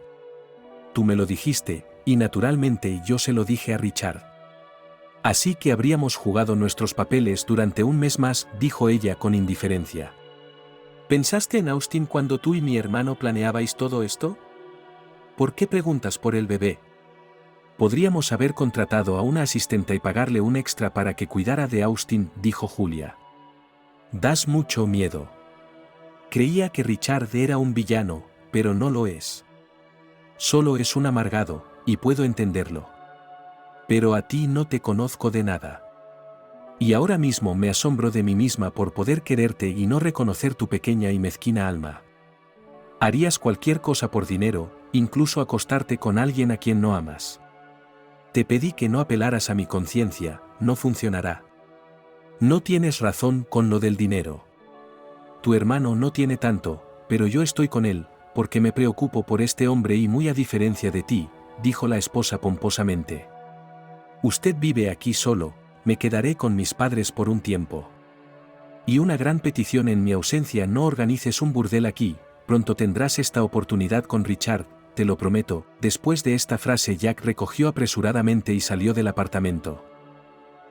Tú me lo dijiste, y naturalmente yo se lo dije a Richard. Así que habríamos jugado nuestros papeles durante un mes más, dijo ella con indiferencia. ¿Pensaste en Austin cuando tú y mi hermano planeabais todo esto? ¿Por qué preguntas por el bebé? Podríamos haber contratado a una asistente y pagarle un extra para que cuidara de Austin, dijo Julia. Das mucho miedo. Creía que Richard era un villano, pero no lo es. Solo es un amargado, y puedo entenderlo. Pero a ti no te conozco de nada. Y ahora mismo me asombro de mí misma por poder quererte y no reconocer tu pequeña y mezquina alma. Harías cualquier cosa por dinero, incluso acostarte con alguien a quien no amas. Te pedí que no apelaras a mi conciencia, no funcionará. No tienes razón con lo del dinero. Tu hermano no tiene tanto, pero yo estoy con él, porque me preocupo por este hombre y muy a diferencia de ti, dijo la esposa pomposamente. Usted vive aquí solo, me quedaré con mis padres por un tiempo. Y una gran petición en mi ausencia: no organices un burdel aquí, pronto tendrás esta oportunidad con Richard, te lo prometo. Después de esta frase Jack recogió apresuradamente y salió del apartamento.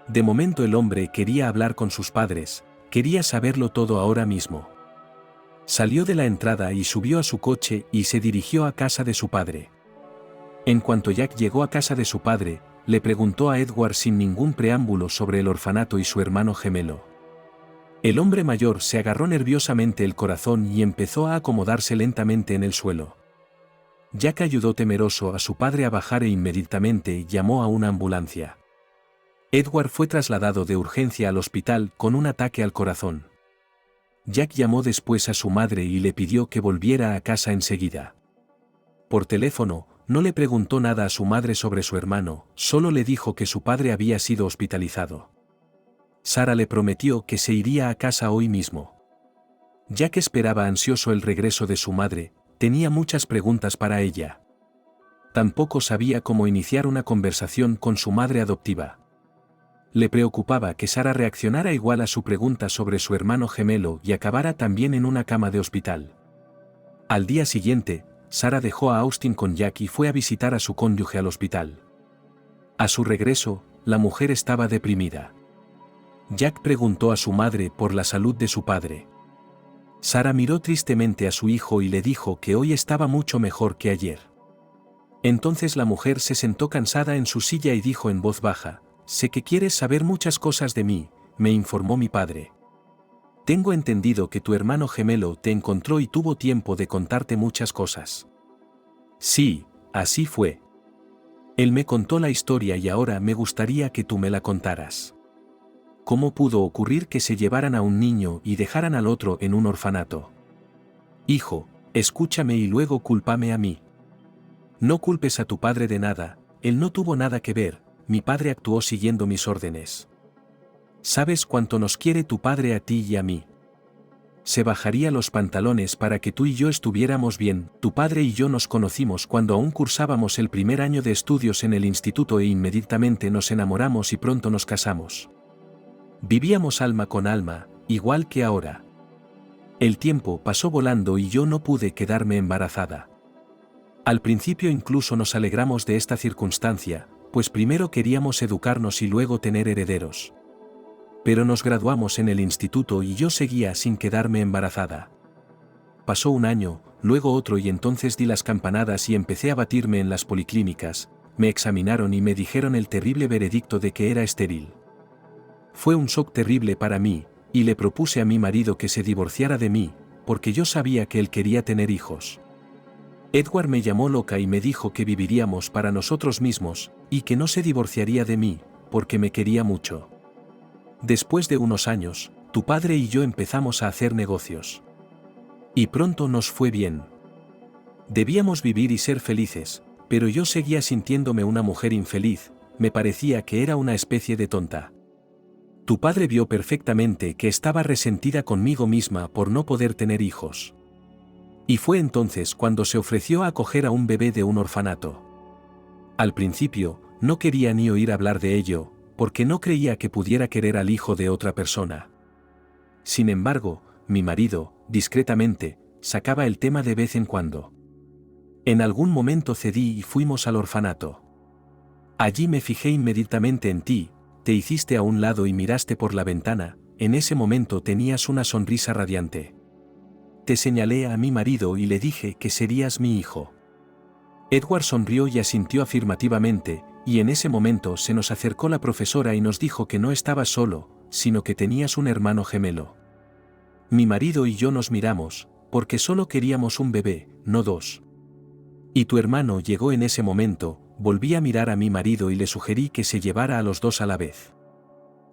De momento el hombre quería hablar con sus padres, quería saberlo todo ahora mismo. Salió de la entrada y subió a su coche y se dirigió a casa de su padre. En cuanto Jack llegó a casa de su padre, le preguntó a Edward sin ningún preámbulo sobre el orfanato y su hermano gemelo. El hombre mayor se agarró nerviosamente el corazón y empezó a acomodarse lentamente en el suelo. Jack ayudó temeroso a su padre a bajar e inmediatamente llamó a una ambulancia. Edward fue trasladado de urgencia al hospital con un ataque al corazón. Jack llamó después a su madre y le pidió que volviera a casa enseguida. Por teléfono, no le preguntó nada a su madre sobre su hermano, solo le dijo que su padre había sido hospitalizado. Sarah le prometió que se iría a casa hoy mismo. Jack esperaba ansioso el regreso de su madre, tenía muchas preguntas para ella. Tampoco sabía cómo iniciar una conversación con su madre adoptiva. Le preocupaba que Sarah reaccionara igual a su pregunta sobre su hermano gemelo y acabara también en una cama de hospital. Al día siguiente, Sarah dejó a Austin con Jack y fue a visitar a su cónyuge al hospital. A su regreso, la mujer estaba deprimida. Jack preguntó a su madre por la salud de su padre. Sarah miró tristemente a su hijo y le dijo que hoy estaba mucho mejor que ayer. Entonces la mujer se sentó cansada en su silla y dijo en voz baja: «Sé que quieres saber muchas cosas de mí», me informó mi padre. «Tengo entendido que tu hermano gemelo te encontró y tuvo tiempo de contarte muchas cosas». «Sí, así fue. Él me contó la historia y ahora me gustaría que tú me la contaras. ¿Cómo pudo ocurrir que se llevaran a un niño y dejaran al otro en un orfanato? Hijo, escúchame y luego cúlpame a mí. No culpes a tu padre de nada, él no tuvo nada que ver, mi padre actuó siguiendo mis órdenes. ¿Sabes cuánto nos quiere tu padre a ti y a mí? Se bajaría los pantalones para que tú y yo estuviéramos bien. Tu padre y yo nos conocimos cuando aún cursábamos el primer año de estudios en el instituto e inmediatamente nos enamoramos y pronto nos casamos. Vivíamos alma con alma, igual que ahora. El tiempo pasó volando y yo no pude quedarme embarazada. Al principio incluso nos alegramos de esta circunstancia, pues primero queríamos educarnos y luego tener herederos. Pero nos graduamos en el instituto y yo seguía sin quedarme embarazada. Pasó un año, luego otro y entonces di las campanadas y empecé a batirme en las policlínicas, me examinaron y me dijeron el terrible veredicto de que era estéril. Fue un shock terrible para mí, y le propuse a mi marido que se divorciara de mí, porque yo sabía que él quería tener hijos. Edward me llamó loca y me dijo que viviríamos para nosotros mismos, y que no se divorciaría de mí, porque me quería mucho. Después de unos años, tu padre y yo empezamos a hacer negocios. Y pronto nos fue bien. Debíamos vivir y ser felices, pero yo seguía sintiéndome una mujer infeliz, me parecía que era una especie de tonta. Tu padre vio perfectamente que estaba resentida conmigo misma por no poder tener hijos. Y fue entonces cuando se ofreció a acoger a un bebé de un orfanato. Al principio, no quería ni oír hablar de ello, porque no creía que pudiera querer al hijo de otra persona. Sin embargo, mi marido, discretamente, sacaba el tema de vez en cuando. En algún momento cedí y fuimos al orfanato. Allí me fijé inmediatamente en ti, te hiciste a un lado y miraste por la ventana, en ese momento tenías una sonrisa radiante. Te señalé a mi marido y le dije que serías mi hijo. Edward sonrió y asintió afirmativamente, y en ese momento se nos acercó la profesora y nos dijo que no estabas solo, sino que tenías un hermano gemelo. Mi marido y yo nos miramos, porque solo queríamos un bebé, no dos. Y tu hermano llegó en ese momento. Volví a mirar a mi marido y le sugerí que se llevara a los dos a la vez.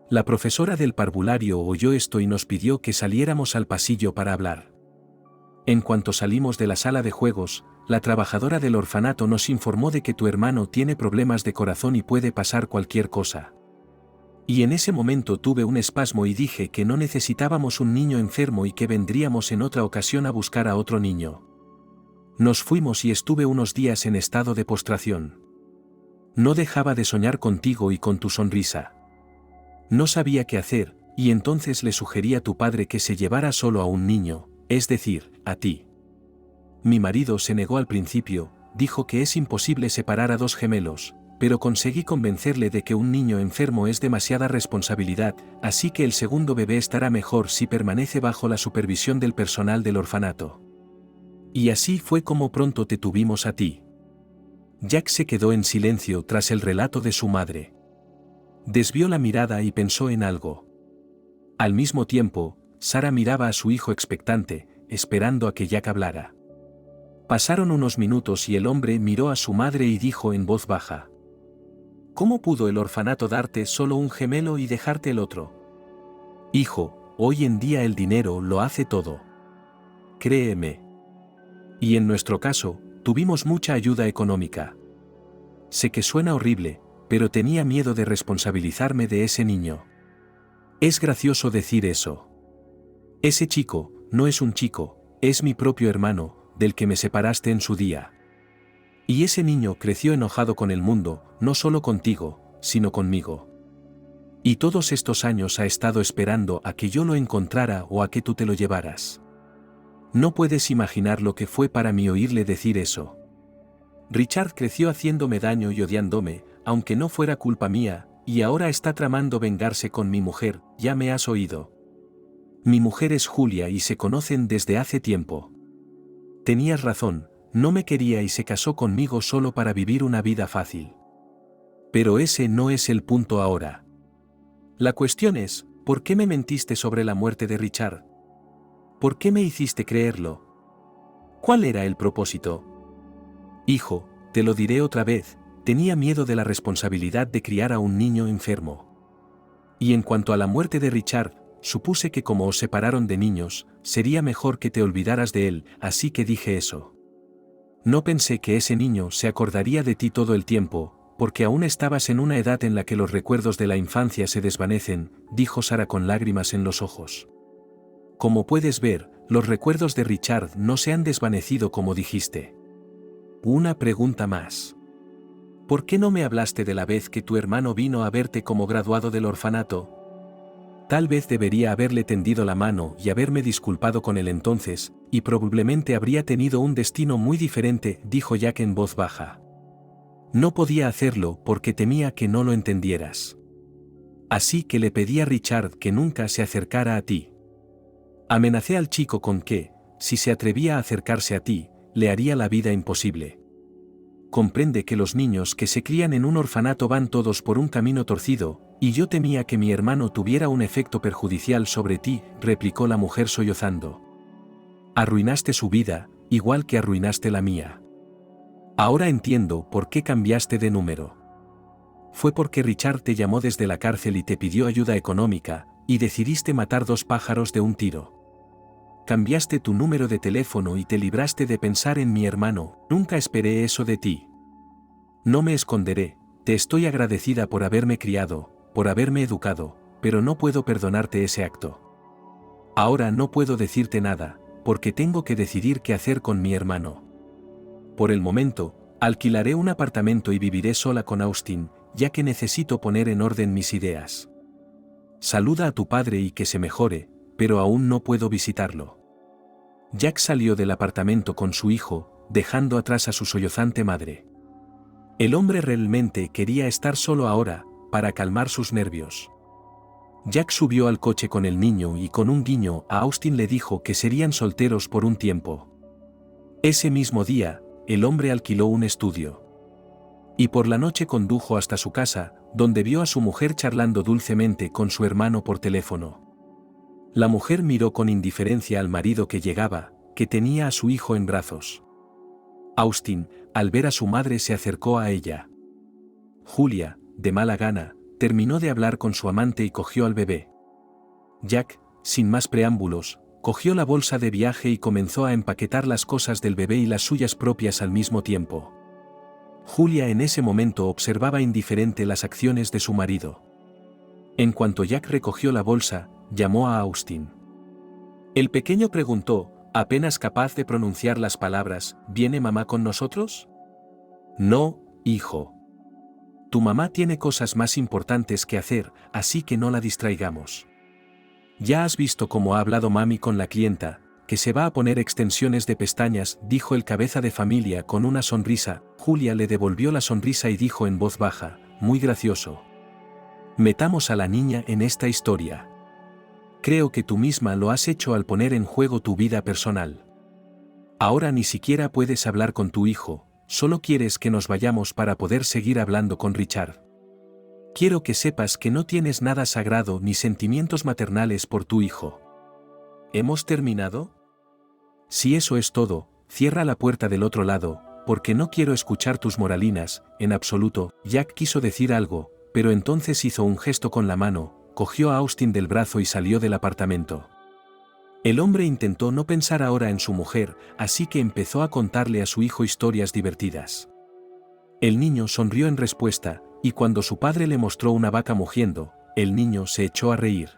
La profesora del parvulario oyó esto y nos pidió que saliéramos al pasillo para hablar. En cuanto salimos de la sala de juegos, la trabajadora del orfanato nos informó de que tu hermano tiene problemas de corazón y puede pasar cualquier cosa. Y en ese momento tuve un espasmo y dije que no necesitábamos un niño enfermo y que vendríamos en otra ocasión a buscar a otro niño. Nos fuimos y estuve unos días en estado de postración. No dejaba de soñar contigo y con tu sonrisa. No sabía qué hacer, y entonces le sugerí a tu padre que se llevara solo a un niño, es decir, a ti. Mi marido se negó al principio, dijo que es imposible separar a dos gemelos, pero conseguí convencerle de que un niño enfermo es demasiada responsabilidad, así que el segundo bebé estará mejor si permanece bajo la supervisión del personal del orfanato. Y así fue como pronto te tuvimos a ti. Jack se quedó en silencio tras el relato de su madre. Desvió la mirada y pensó en algo. Al mismo tiempo, Sara miraba a su hijo expectante, esperando a que Jack hablara. Pasaron unos minutos y el hombre miró a su madre y dijo en voz baja: ¿Cómo pudo el orfanato darte solo un gemelo y dejarte el otro? Hijo, hoy en día el dinero lo hace todo. Créeme. Y en nuestro caso, tuvimos mucha ayuda económica. Sé que suena horrible, pero tenía miedo de responsabilizarme de ese niño. Es gracioso decir eso. Ese chico, no es un chico, es mi propio hermano, del que me separaste en su día. Y ese niño creció enojado con el mundo, no solo contigo, sino conmigo. Y todos estos años ha estado esperando a que yo lo encontrara o a que tú te lo llevaras. No puedes imaginar lo que fue para mí oírle decir eso. Richard creció haciéndome daño y odiándome, aunque no fuera culpa mía, y ahora está tramando vengarse con mi mujer, ya me has oído. Mi mujer es Julia y se conocen desde hace tiempo. Tenías razón, no me quería y se casó conmigo solo para vivir una vida fácil. Pero ese no es el punto ahora. La cuestión es, ¿por qué me mentiste sobre la muerte de Richard? ¿Por qué me hiciste creerlo? ¿Cuál era el propósito? Hijo, te lo diré otra vez, tenía miedo de la responsabilidad de criar a un niño enfermo. Y en cuanto a la muerte de Richard, supuse que como os separaron de niños, sería mejor que te olvidaras de él, así que dije eso. No pensé que ese niño se acordaría de ti todo el tiempo, porque aún estabas en una edad en la que los recuerdos de la infancia se desvanecen, dijo Sara con lágrimas en los ojos. Como puedes ver, los recuerdos de Richard no se han desvanecido como dijiste. Una pregunta más. ¿Por qué no me hablaste de la vez que tu hermano vino a verte como graduado del orfanato? Tal vez debería haberle tendido la mano y haberme disculpado con él entonces, y probablemente habría tenido un destino muy diferente, dijo Jack en voz baja. No podía hacerlo porque temía que no lo entendieras. Así que le pedí a Richard que nunca se acercara a ti. Amenacé al chico con que, si se atrevía a acercarse a ti, le haría la vida imposible. Comprende que los niños que se crían en un orfanato van todos por un camino torcido, y yo temía que mi hermano tuviera un efecto perjudicial sobre ti, replicó la mujer sollozando. Arruinaste su vida, igual que arruinaste la mía. Ahora entiendo por qué cambiaste de número. Fue porque Richard te llamó desde la cárcel y te pidió ayuda económica, y decidiste matar dos pájaros de un tiro. Cambiaste tu número de teléfono y te libraste de pensar en mi hermano, nunca esperé eso de ti. No me esconderé, te estoy agradecida por haberme criado, por haberme educado, pero no puedo perdonarte ese acto. Ahora no puedo decirte nada, porque tengo que decidir qué hacer con mi hermano. Por el momento, alquilaré un apartamento y viviré sola con Austin, ya que necesito poner en orden mis ideas. Saluda a tu padre y que se mejore, pero aún no puedo visitarlo. Jack salió del apartamento con su hijo, dejando atrás a su sollozante madre. El hombre realmente quería estar solo ahora, para calmar sus nervios. Jack subió al coche con el niño y con un guiño a Austin le dijo que serían solteros por un tiempo. Ese mismo día, el hombre alquiló un estudio. Y por la noche condujo hasta su casa, donde vio a su mujer charlando dulcemente con su hermano por teléfono. La mujer miró con indiferencia al marido que llegaba, que tenía a su hijo en brazos. Austin, al ver a su madre, se acercó a ella. Julia, de mala gana, terminó de hablar con su amante y cogió al bebé. Jack, sin más preámbulos, cogió la bolsa de viaje y comenzó a empaquetar las cosas del bebé y las suyas propias al mismo tiempo. Julia en ese momento observaba indiferente las acciones de su marido. En cuanto Jack recogió la bolsa, llamó a Austin. El pequeño preguntó, apenas capaz de pronunciar las palabras, ¿viene mamá con nosotros? No, hijo. Tu mamá tiene cosas más importantes que hacer, así que no la distraigamos. Ya has visto cómo ha hablado mami con la clienta, que se va a poner extensiones de pestañas, dijo el cabeza de familia con una sonrisa. Julia le devolvió la sonrisa y dijo en voz baja, muy gracioso. Metamos a la niña en esta historia. Creo que tú misma lo has hecho al poner en juego tu vida personal. Ahora ni siquiera puedes hablar con tu hijo, solo quieres que nos vayamos para poder seguir hablando con Richard. Quiero que sepas que no tienes nada sagrado ni sentimientos maternales por tu hijo. ¿Hemos terminado? Si eso es todo, cierra la puerta del otro lado, porque no quiero escuchar tus moralinas, en absoluto. Jack quiso decir algo, pero entonces hizo un gesto con la mano, cogió a Austin del brazo y salió del apartamento. El hombre intentó no pensar ahora en su mujer, así que empezó a contarle a su hijo historias divertidas. El niño sonrió en respuesta, y cuando su padre le mostró una vaca mugiendo, el niño se echó a reír.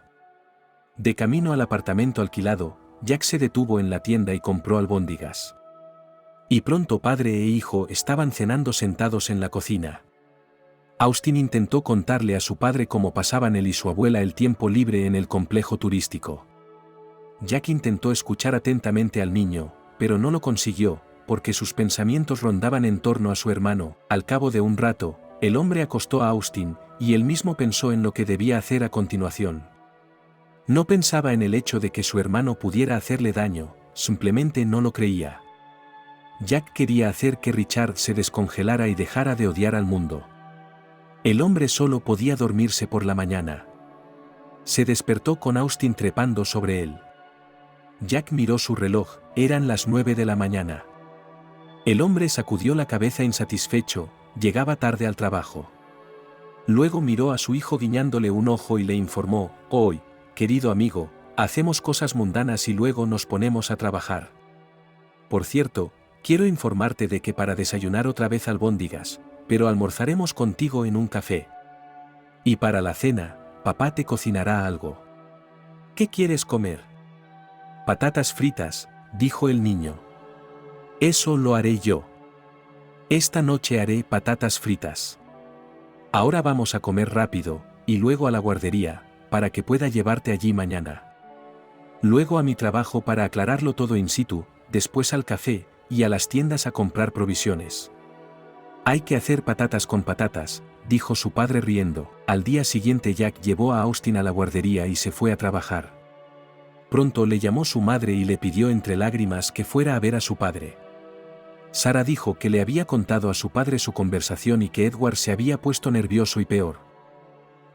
De camino al apartamento alquilado, Jack se detuvo en la tienda y compró albóndigas. Y pronto padre e hijo estaban cenando sentados en la cocina. Austin intentó contarle a su padre cómo pasaban él y su abuela el tiempo libre en el complejo turístico. Jack intentó escuchar atentamente al niño, pero no lo consiguió, porque sus pensamientos rondaban en torno a su hermano. Al cabo de un rato, el hombre acostó a Austin, y él mismo pensó en lo que debía hacer a continuación. No pensaba en el hecho de que su hermano pudiera hacerle daño, simplemente no lo creía. Jack quería hacer que Richard se descongelara y dejara de odiar al mundo. El hombre solo podía dormirse por la mañana. Se despertó con Austin trepando sobre él. Jack miró su reloj, eran las 9 de la mañana. El hombre sacudió la cabeza insatisfecho, llegaba tarde al trabajo. Luego miró a su hijo guiñándole un ojo y le informó, hoy, querido amigo, hacemos cosas mundanas y luego nos ponemos a trabajar. Por cierto, quiero informarte de que para desayunar otra vez albóndigas, pero almorzaremos contigo en un café. Y para la cena, papá te cocinará algo. ¿Qué quieres comer? Patatas fritas, dijo el niño. Eso lo haré yo. Esta noche haré patatas fritas. Ahora vamos a comer rápido, y luego a la guardería, para que pueda llevarte allí mañana. Luego a mi trabajo para aclararlo todo in situ, después al café, y a las tiendas a comprar provisiones. Hay que hacer patatas con patatas, dijo su padre riendo. Al día siguiente Jack llevó a Austin a la guardería y se fue a trabajar. Pronto le llamó su madre y le pidió entre lágrimas que fuera a ver a su padre. Sara dijo que le había contado a su padre su conversación y que Edward se había puesto nervioso y peor.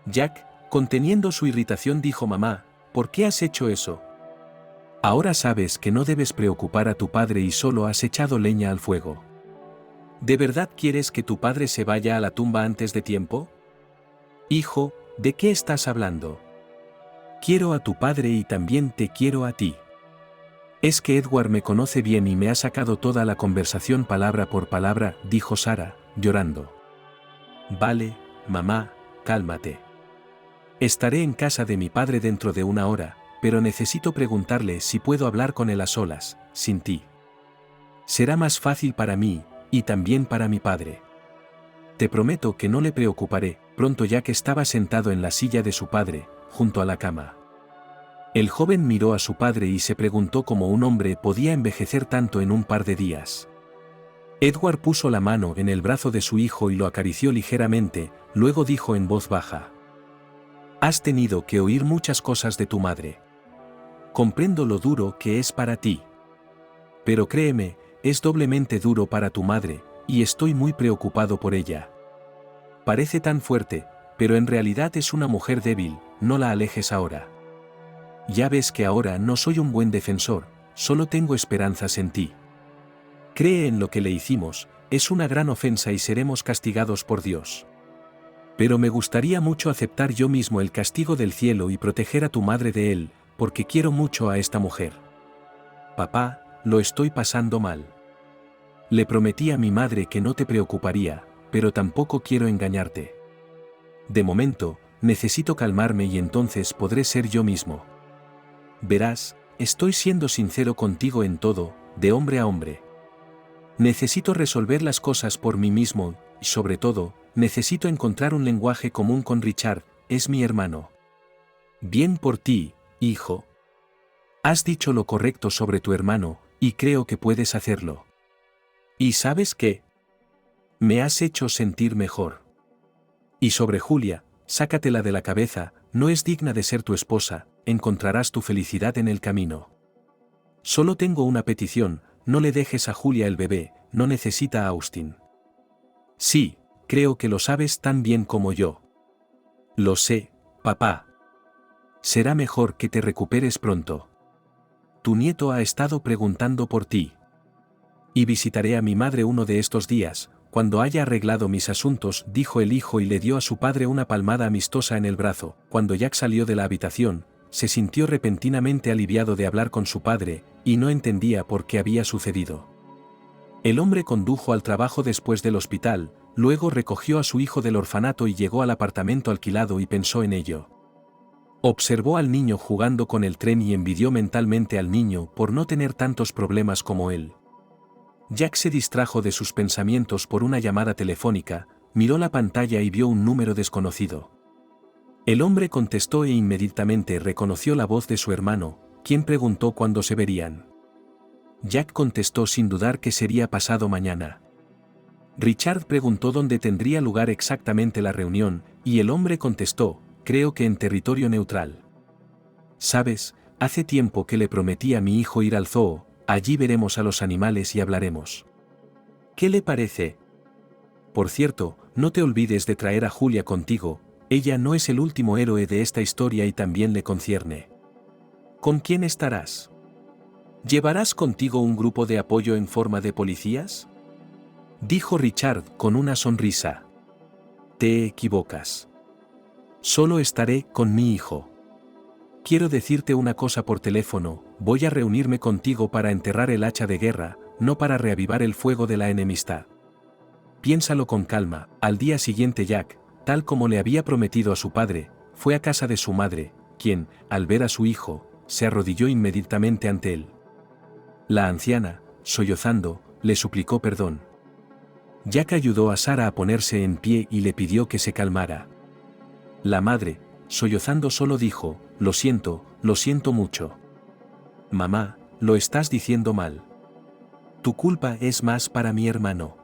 Jack, conteniendo su irritación, dijo: mamá, ¿por qué has hecho eso? Ahora sabes que no debes preocupar a tu padre y solo has echado leña al fuego. ¿De verdad quieres que tu padre se vaya a la tumba antes de tiempo? Hijo, ¿de qué estás hablando? Quiero a tu padre y también te quiero a ti. Es que Edward me conoce bien y me ha sacado toda la conversación palabra por palabra, dijo Sara, llorando. Vale, mamá, cálmate. Estaré en casa de mi padre dentro de una hora, pero necesito preguntarle si puedo hablar con él a solas, sin ti. Será más fácil para mí, y también para mi padre. Te prometo que no le preocuparé. Pronto Jack estaba sentado en la silla de su padre, junto a la cama. El joven miró a su padre y se preguntó cómo un hombre podía envejecer tanto en un par de días. Edward puso la mano en el brazo de su hijo y lo acarició ligeramente, luego dijo en voz baja: «Has tenido que oír muchas cosas de tu madre. Comprendo lo duro que es para ti. Pero créeme, es doblemente duro para tu madre, y estoy muy preocupado por ella. Parece tan fuerte, pero en realidad es una mujer débil, no la alejes ahora. Ya ves que ahora no soy un buen defensor, solo tengo esperanzas en ti. Cree en lo que le hicimos, es una gran ofensa y seremos castigados por Dios. Pero me gustaría mucho aceptar yo mismo el castigo del cielo y proteger a tu madre de él, porque quiero mucho a esta mujer. Papá, lo estoy pasando mal. Le prometí a mi madre que no te preocuparía, pero tampoco quiero engañarte. De momento, necesito calmarme y entonces podré ser yo mismo. Verás, estoy siendo sincero contigo en todo, de hombre a hombre. Necesito resolver las cosas por mí mismo, y sobre todo, necesito encontrar un lenguaje común con Richard, es mi hermano. Bien por ti, hijo. Has dicho lo correcto sobre tu hermano, y creo que puedes hacerlo. ¿Y sabes qué? Me has hecho sentir mejor. Y sobre Julia, sácatela de la cabeza, no es digna de ser tu esposa, encontrarás tu felicidad en el camino. Solo tengo una petición, no le dejes a Julia el bebé, no necesita a Austin. Sí, creo que lo sabes tan bien como yo. Lo sé, papá. Será mejor que te recuperes pronto. Tu nieto ha estado preguntando por ti. Y visitaré a mi madre uno de estos días, cuando haya arreglado mis asuntos, dijo el hijo y le dio a su padre una palmada amistosa en el brazo. Cuando Jack salió de la habitación, se sintió repentinamente aliviado de hablar con su padre, y no entendía por qué había sucedido. El hombre condujo al trabajo después del hospital, luego recogió a su hijo del orfanato y llegó al apartamento alquilado y pensó en ello. Observó al niño jugando con el tren y envidió mentalmente al niño por no tener tantos problemas como él. Jack se distrajo de sus pensamientos por una llamada telefónica, miró la pantalla y vio un número desconocido. El hombre contestó e inmediatamente reconoció la voz de su hermano, quien preguntó cuándo se verían. Jack contestó sin dudar que sería pasado mañana. Richard preguntó dónde tendría lugar exactamente la reunión, y el hombre contestó, creo que en territorio neutral. Sabes, hace tiempo que le prometí a mi hijo ir al zoo, allí veremos a los animales y hablaremos. ¿Qué le parece? Por cierto, no te olvides de traer a Julia contigo, ella no es el último héroe de esta historia y también le concierne. ¿Con quién estarás? ¿Llevarás contigo un grupo de apoyo en forma de policías? Dijo Richard con una sonrisa. Te equivocas. Solo estaré con mi hijo. Quiero decirte una cosa por teléfono, voy a reunirme contigo para enterrar el hacha de guerra, no para reavivar el fuego de la enemistad. Piénsalo con calma. Al día siguiente Jack, tal como le había prometido a su padre, fue a casa de su madre, quien, al ver a su hijo, se arrodilló inmediatamente ante él. La anciana, sollozando, le suplicó perdón. Jack ayudó a Sara a ponerse en pie y le pidió que se calmara. La madre, sollozando solo dijo, lo siento mucho. Mamá, lo estás diciendo mal. Tu culpa es más para mi hermano.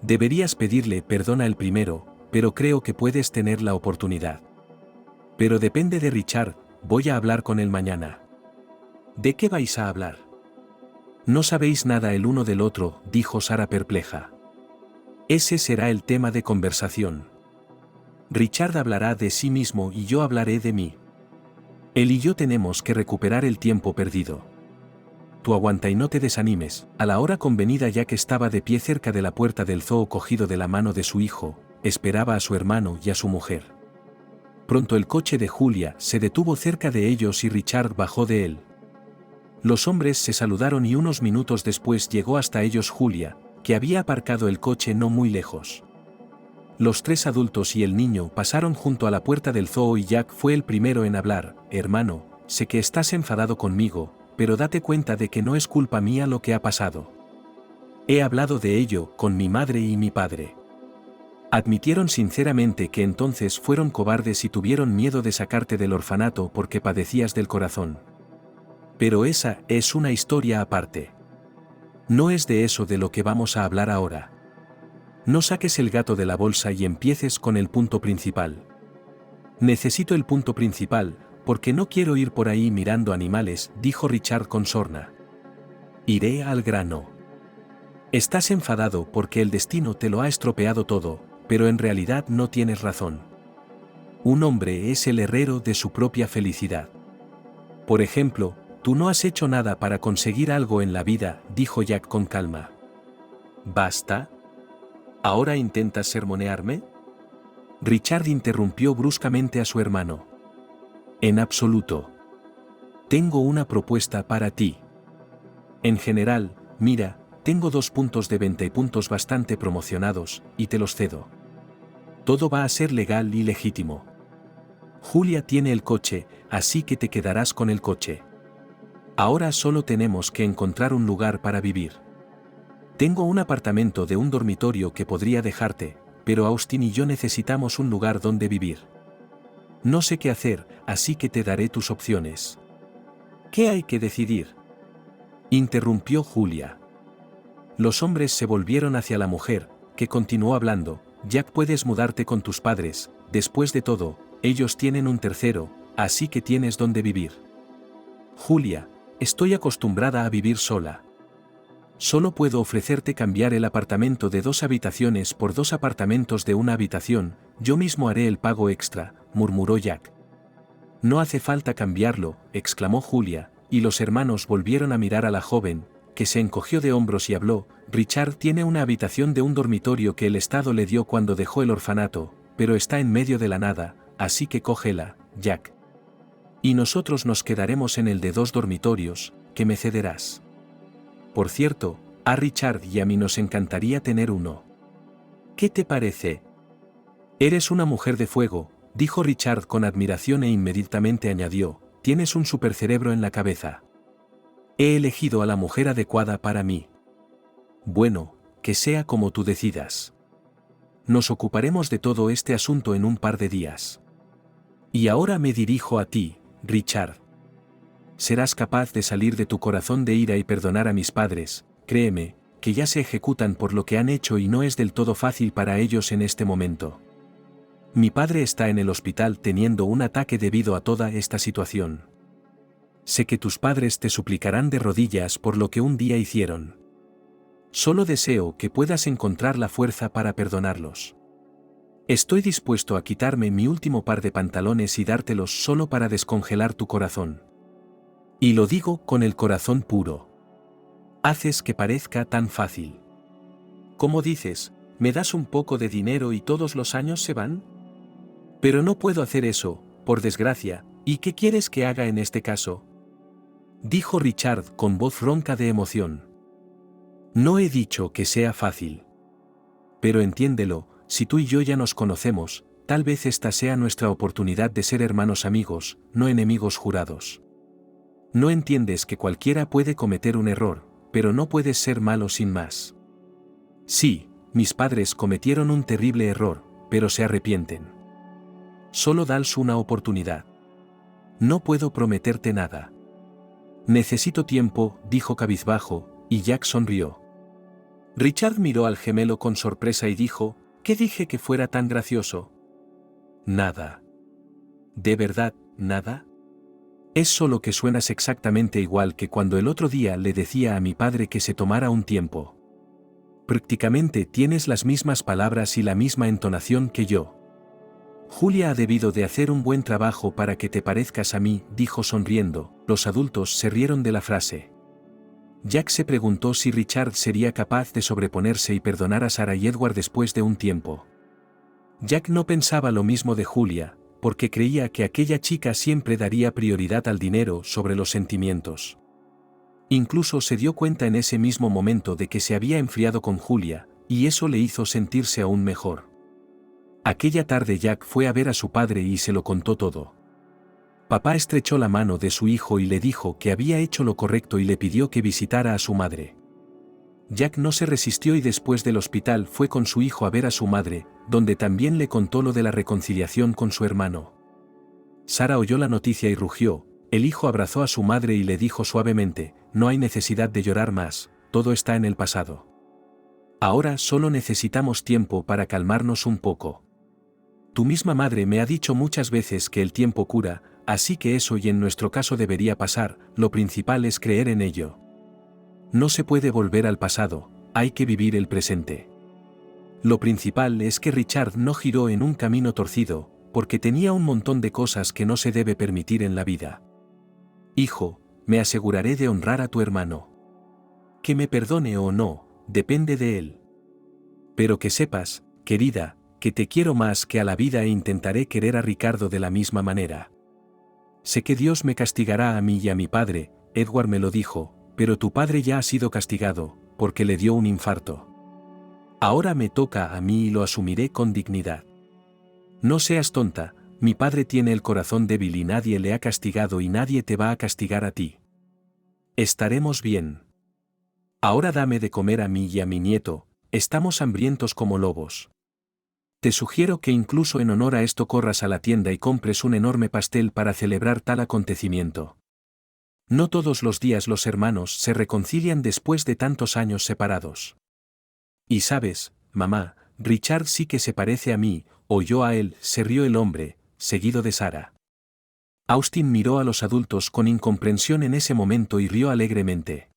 Deberías pedirle perdón al primero, pero creo que puedes tener la oportunidad. Pero depende de Richard, voy a hablar con él mañana. ¿De qué vais a hablar? No sabéis nada el uno del otro, dijo Sara perpleja. Ese será el tema de conversación. Richard hablará de sí mismo y yo hablaré de mí. Él y yo tenemos que recuperar el tiempo perdido. Tú aguanta y no te desanimes. A la hora convenida Jack estaba de pie cerca de la puerta del zoo cogido de la mano de su hijo, esperaba a su hermano y a su mujer. Pronto el coche de Julia se detuvo cerca de ellos y Richard bajó de él. Los hombres se saludaron y unos minutos después llegó hasta ellos Julia, que había aparcado el coche no muy lejos. Los tres adultos y el niño pasaron junto a la puerta del zoo y Jack fue el primero en hablar. Hermano, sé que estás enfadado conmigo, pero date cuenta de que no es culpa mía lo que ha pasado. He hablado de ello con mi madre y mi padre. Admitieron sinceramente que entonces fueron cobardes y tuvieron miedo de sacarte del orfanato porque padecías del corazón. Pero esa es una historia aparte. No es de eso de lo que vamos a hablar ahora. No saques el gato de la bolsa y empieces con el punto principal. Necesito el punto principal, porque no quiero ir por ahí mirando animales, dijo Richard con sorna. Iré al grano. Estás enfadado porque el destino te lo ha estropeado todo, pero en realidad no tienes razón. Un hombre es el herrero de su propia felicidad. Por ejemplo, tú no has hecho nada para conseguir algo en la vida, dijo Jack con calma. ¿Basta? ¿Ahora intentas sermonearme? Richard interrumpió bruscamente a su hermano. En absoluto. Tengo una propuesta para ti. En general, mira, tengo 2 puntos de venta y puntos bastante promocionados, y te los cedo. Todo va a ser legal y legítimo. Julia tiene el coche, así que te quedarás con el coche. Ahora solo tenemos que encontrar un lugar para vivir. Tengo un apartamento de un dormitorio que podría dejarte, pero Austin y yo necesitamos un lugar donde vivir. No sé qué hacer, así que te daré tus opciones. ¿Qué hay que decidir?, interrumpió Julia. Los hombres se volvieron hacia la mujer, que continuó hablando. Jack, puedes mudarte con tus padres, después de todo, ellos tienen un tercero, así que tienes donde vivir. Julia, estoy acostumbrada a vivir sola. Solo puedo ofrecerte cambiar el apartamento de 2 habitaciones por 2 apartamentos de 1 habitación, yo mismo haré el pago extra, murmuró Jack. No hace falta cambiarlo, exclamó Julia, y los hermanos volvieron a mirar a la joven, que se encogió de hombros y habló. Richard tiene una habitación de un dormitorio que el Estado le dio cuando dejó el orfanato, pero está en medio de la nada, así que cógela, Jack. Y nosotros nos quedaremos en el de 2 dormitorios, que me cederás. Por cierto, a Richard y a mí nos encantaría tener uno. ¿Qué te parece? Eres una mujer de fuego, dijo Richard con admiración e inmediatamente añadió, tienes un supercerebro en la cabeza. He elegido a la mujer adecuada para mí. Bueno, que sea como tú decidas. Nos ocuparemos de todo este asunto en un par de días. Y ahora me dirijo a ti, Richard. Serás capaz de salir de tu corazón de ira y perdonar a mis padres, créeme, que ya se ejecutan por lo que han hecho y no es del todo fácil para ellos en este momento. Mi padre está en el hospital teniendo un ataque debido a toda esta situación. Sé que tus padres te suplicarán de rodillas por lo que un día hicieron. Solo deseo que puedas encontrar la fuerza para perdonarlos. Estoy dispuesto a quitarme mi último par de pantalones y dártelos solo para descongelar tu corazón. Y lo digo con el corazón puro. Haces que parezca tan fácil. ¿Cómo dices, me das un poco de dinero y todos los años se van? Pero no puedo hacer eso, por desgracia, ¿y qué quieres que haga en este caso?, dijo Richard con voz ronca de emoción. No he dicho que sea fácil. Pero entiéndelo, si tú y yo ya nos conocemos, tal vez esta sea nuestra oportunidad de ser hermanos amigos, no enemigos jurados. No entiendes que cualquiera puede cometer un error, pero no puedes ser malo sin más. Sí, mis padres cometieron un terrible error, pero se arrepienten. Solo dales una oportunidad. No puedo prometerte nada. Necesito tiempo, dijo cabizbajo, y Jack sonrió. Richard miró al gemelo con sorpresa y dijo, ¿qué dije que fuera tan gracioso? Nada. ¿De verdad, nada? Es solo que suenas exactamente igual que cuando el otro día le decía a mi padre que se tomara un tiempo. Prácticamente tienes las mismas palabras y la misma entonación que yo. Julia ha debido de hacer un buen trabajo para que te parezcas a mí, dijo sonriendo. Los adultos se rieron de la frase. Jack se preguntó si Richard sería capaz de sobreponerse y perdonar a Sarah y Edward después de un tiempo. Jack no pensaba lo mismo de Julia, porque creía que aquella chica siempre daría prioridad al dinero sobre los sentimientos. Incluso se dio cuenta en ese mismo momento de que se había enfriado con Julia, y eso le hizo sentirse aún mejor. Aquella tarde Jack fue a ver a su padre y se lo contó todo. Papá estrechó la mano de su hijo y le dijo que había hecho lo correcto y le pidió que visitara a su madre. Jack no se resistió y después del hospital fue con su hijo a ver a su madre, donde también le contó lo de la reconciliación con su hermano. Sarah oyó la noticia y rugió. El hijo abrazó a su madre y le dijo suavemente, no hay necesidad de llorar más, todo está en el pasado. Ahora solo necesitamos tiempo para calmarnos un poco. Tu misma madre me ha dicho muchas veces que el tiempo cura, así que eso y en nuestro caso debería pasar, lo principal es creer en ello. No se puede volver al pasado, hay que vivir el presente. Lo principal es que Richard no giró en un camino torcido, porque tenía un montón de cosas que no se debe permitir en la vida. Hijo, me aseguraré de honrar a tu hermano. Que me perdone o no, depende de él. Pero que sepas, querida, que te quiero más que a la vida e intentaré querer a Ricardo de la misma manera. Sé que Dios me castigará a mí y a mi padre, Edward me lo dijo, pero tu padre ya ha sido castigado, porque le dio un infarto. Ahora me toca a mí y lo asumiré con dignidad. No seas tonta, mi padre tiene el corazón débil y nadie le ha castigado y nadie te va a castigar a ti. Estaremos bien. Ahora dame de comer a mí y a mi nieto, estamos hambrientos como lobos. Te sugiero que incluso en honor a esto corras a la tienda y compres un enorme pastel para celebrar tal acontecimiento. No todos los días los hermanos se reconcilian después de tantos años separados. Y sabes, mamá, Richard sí que se parece a mí, o yo a él, se rió el hombre, seguido de Sara. Austin miró a los adultos con incomprensión en ese momento y rió alegremente.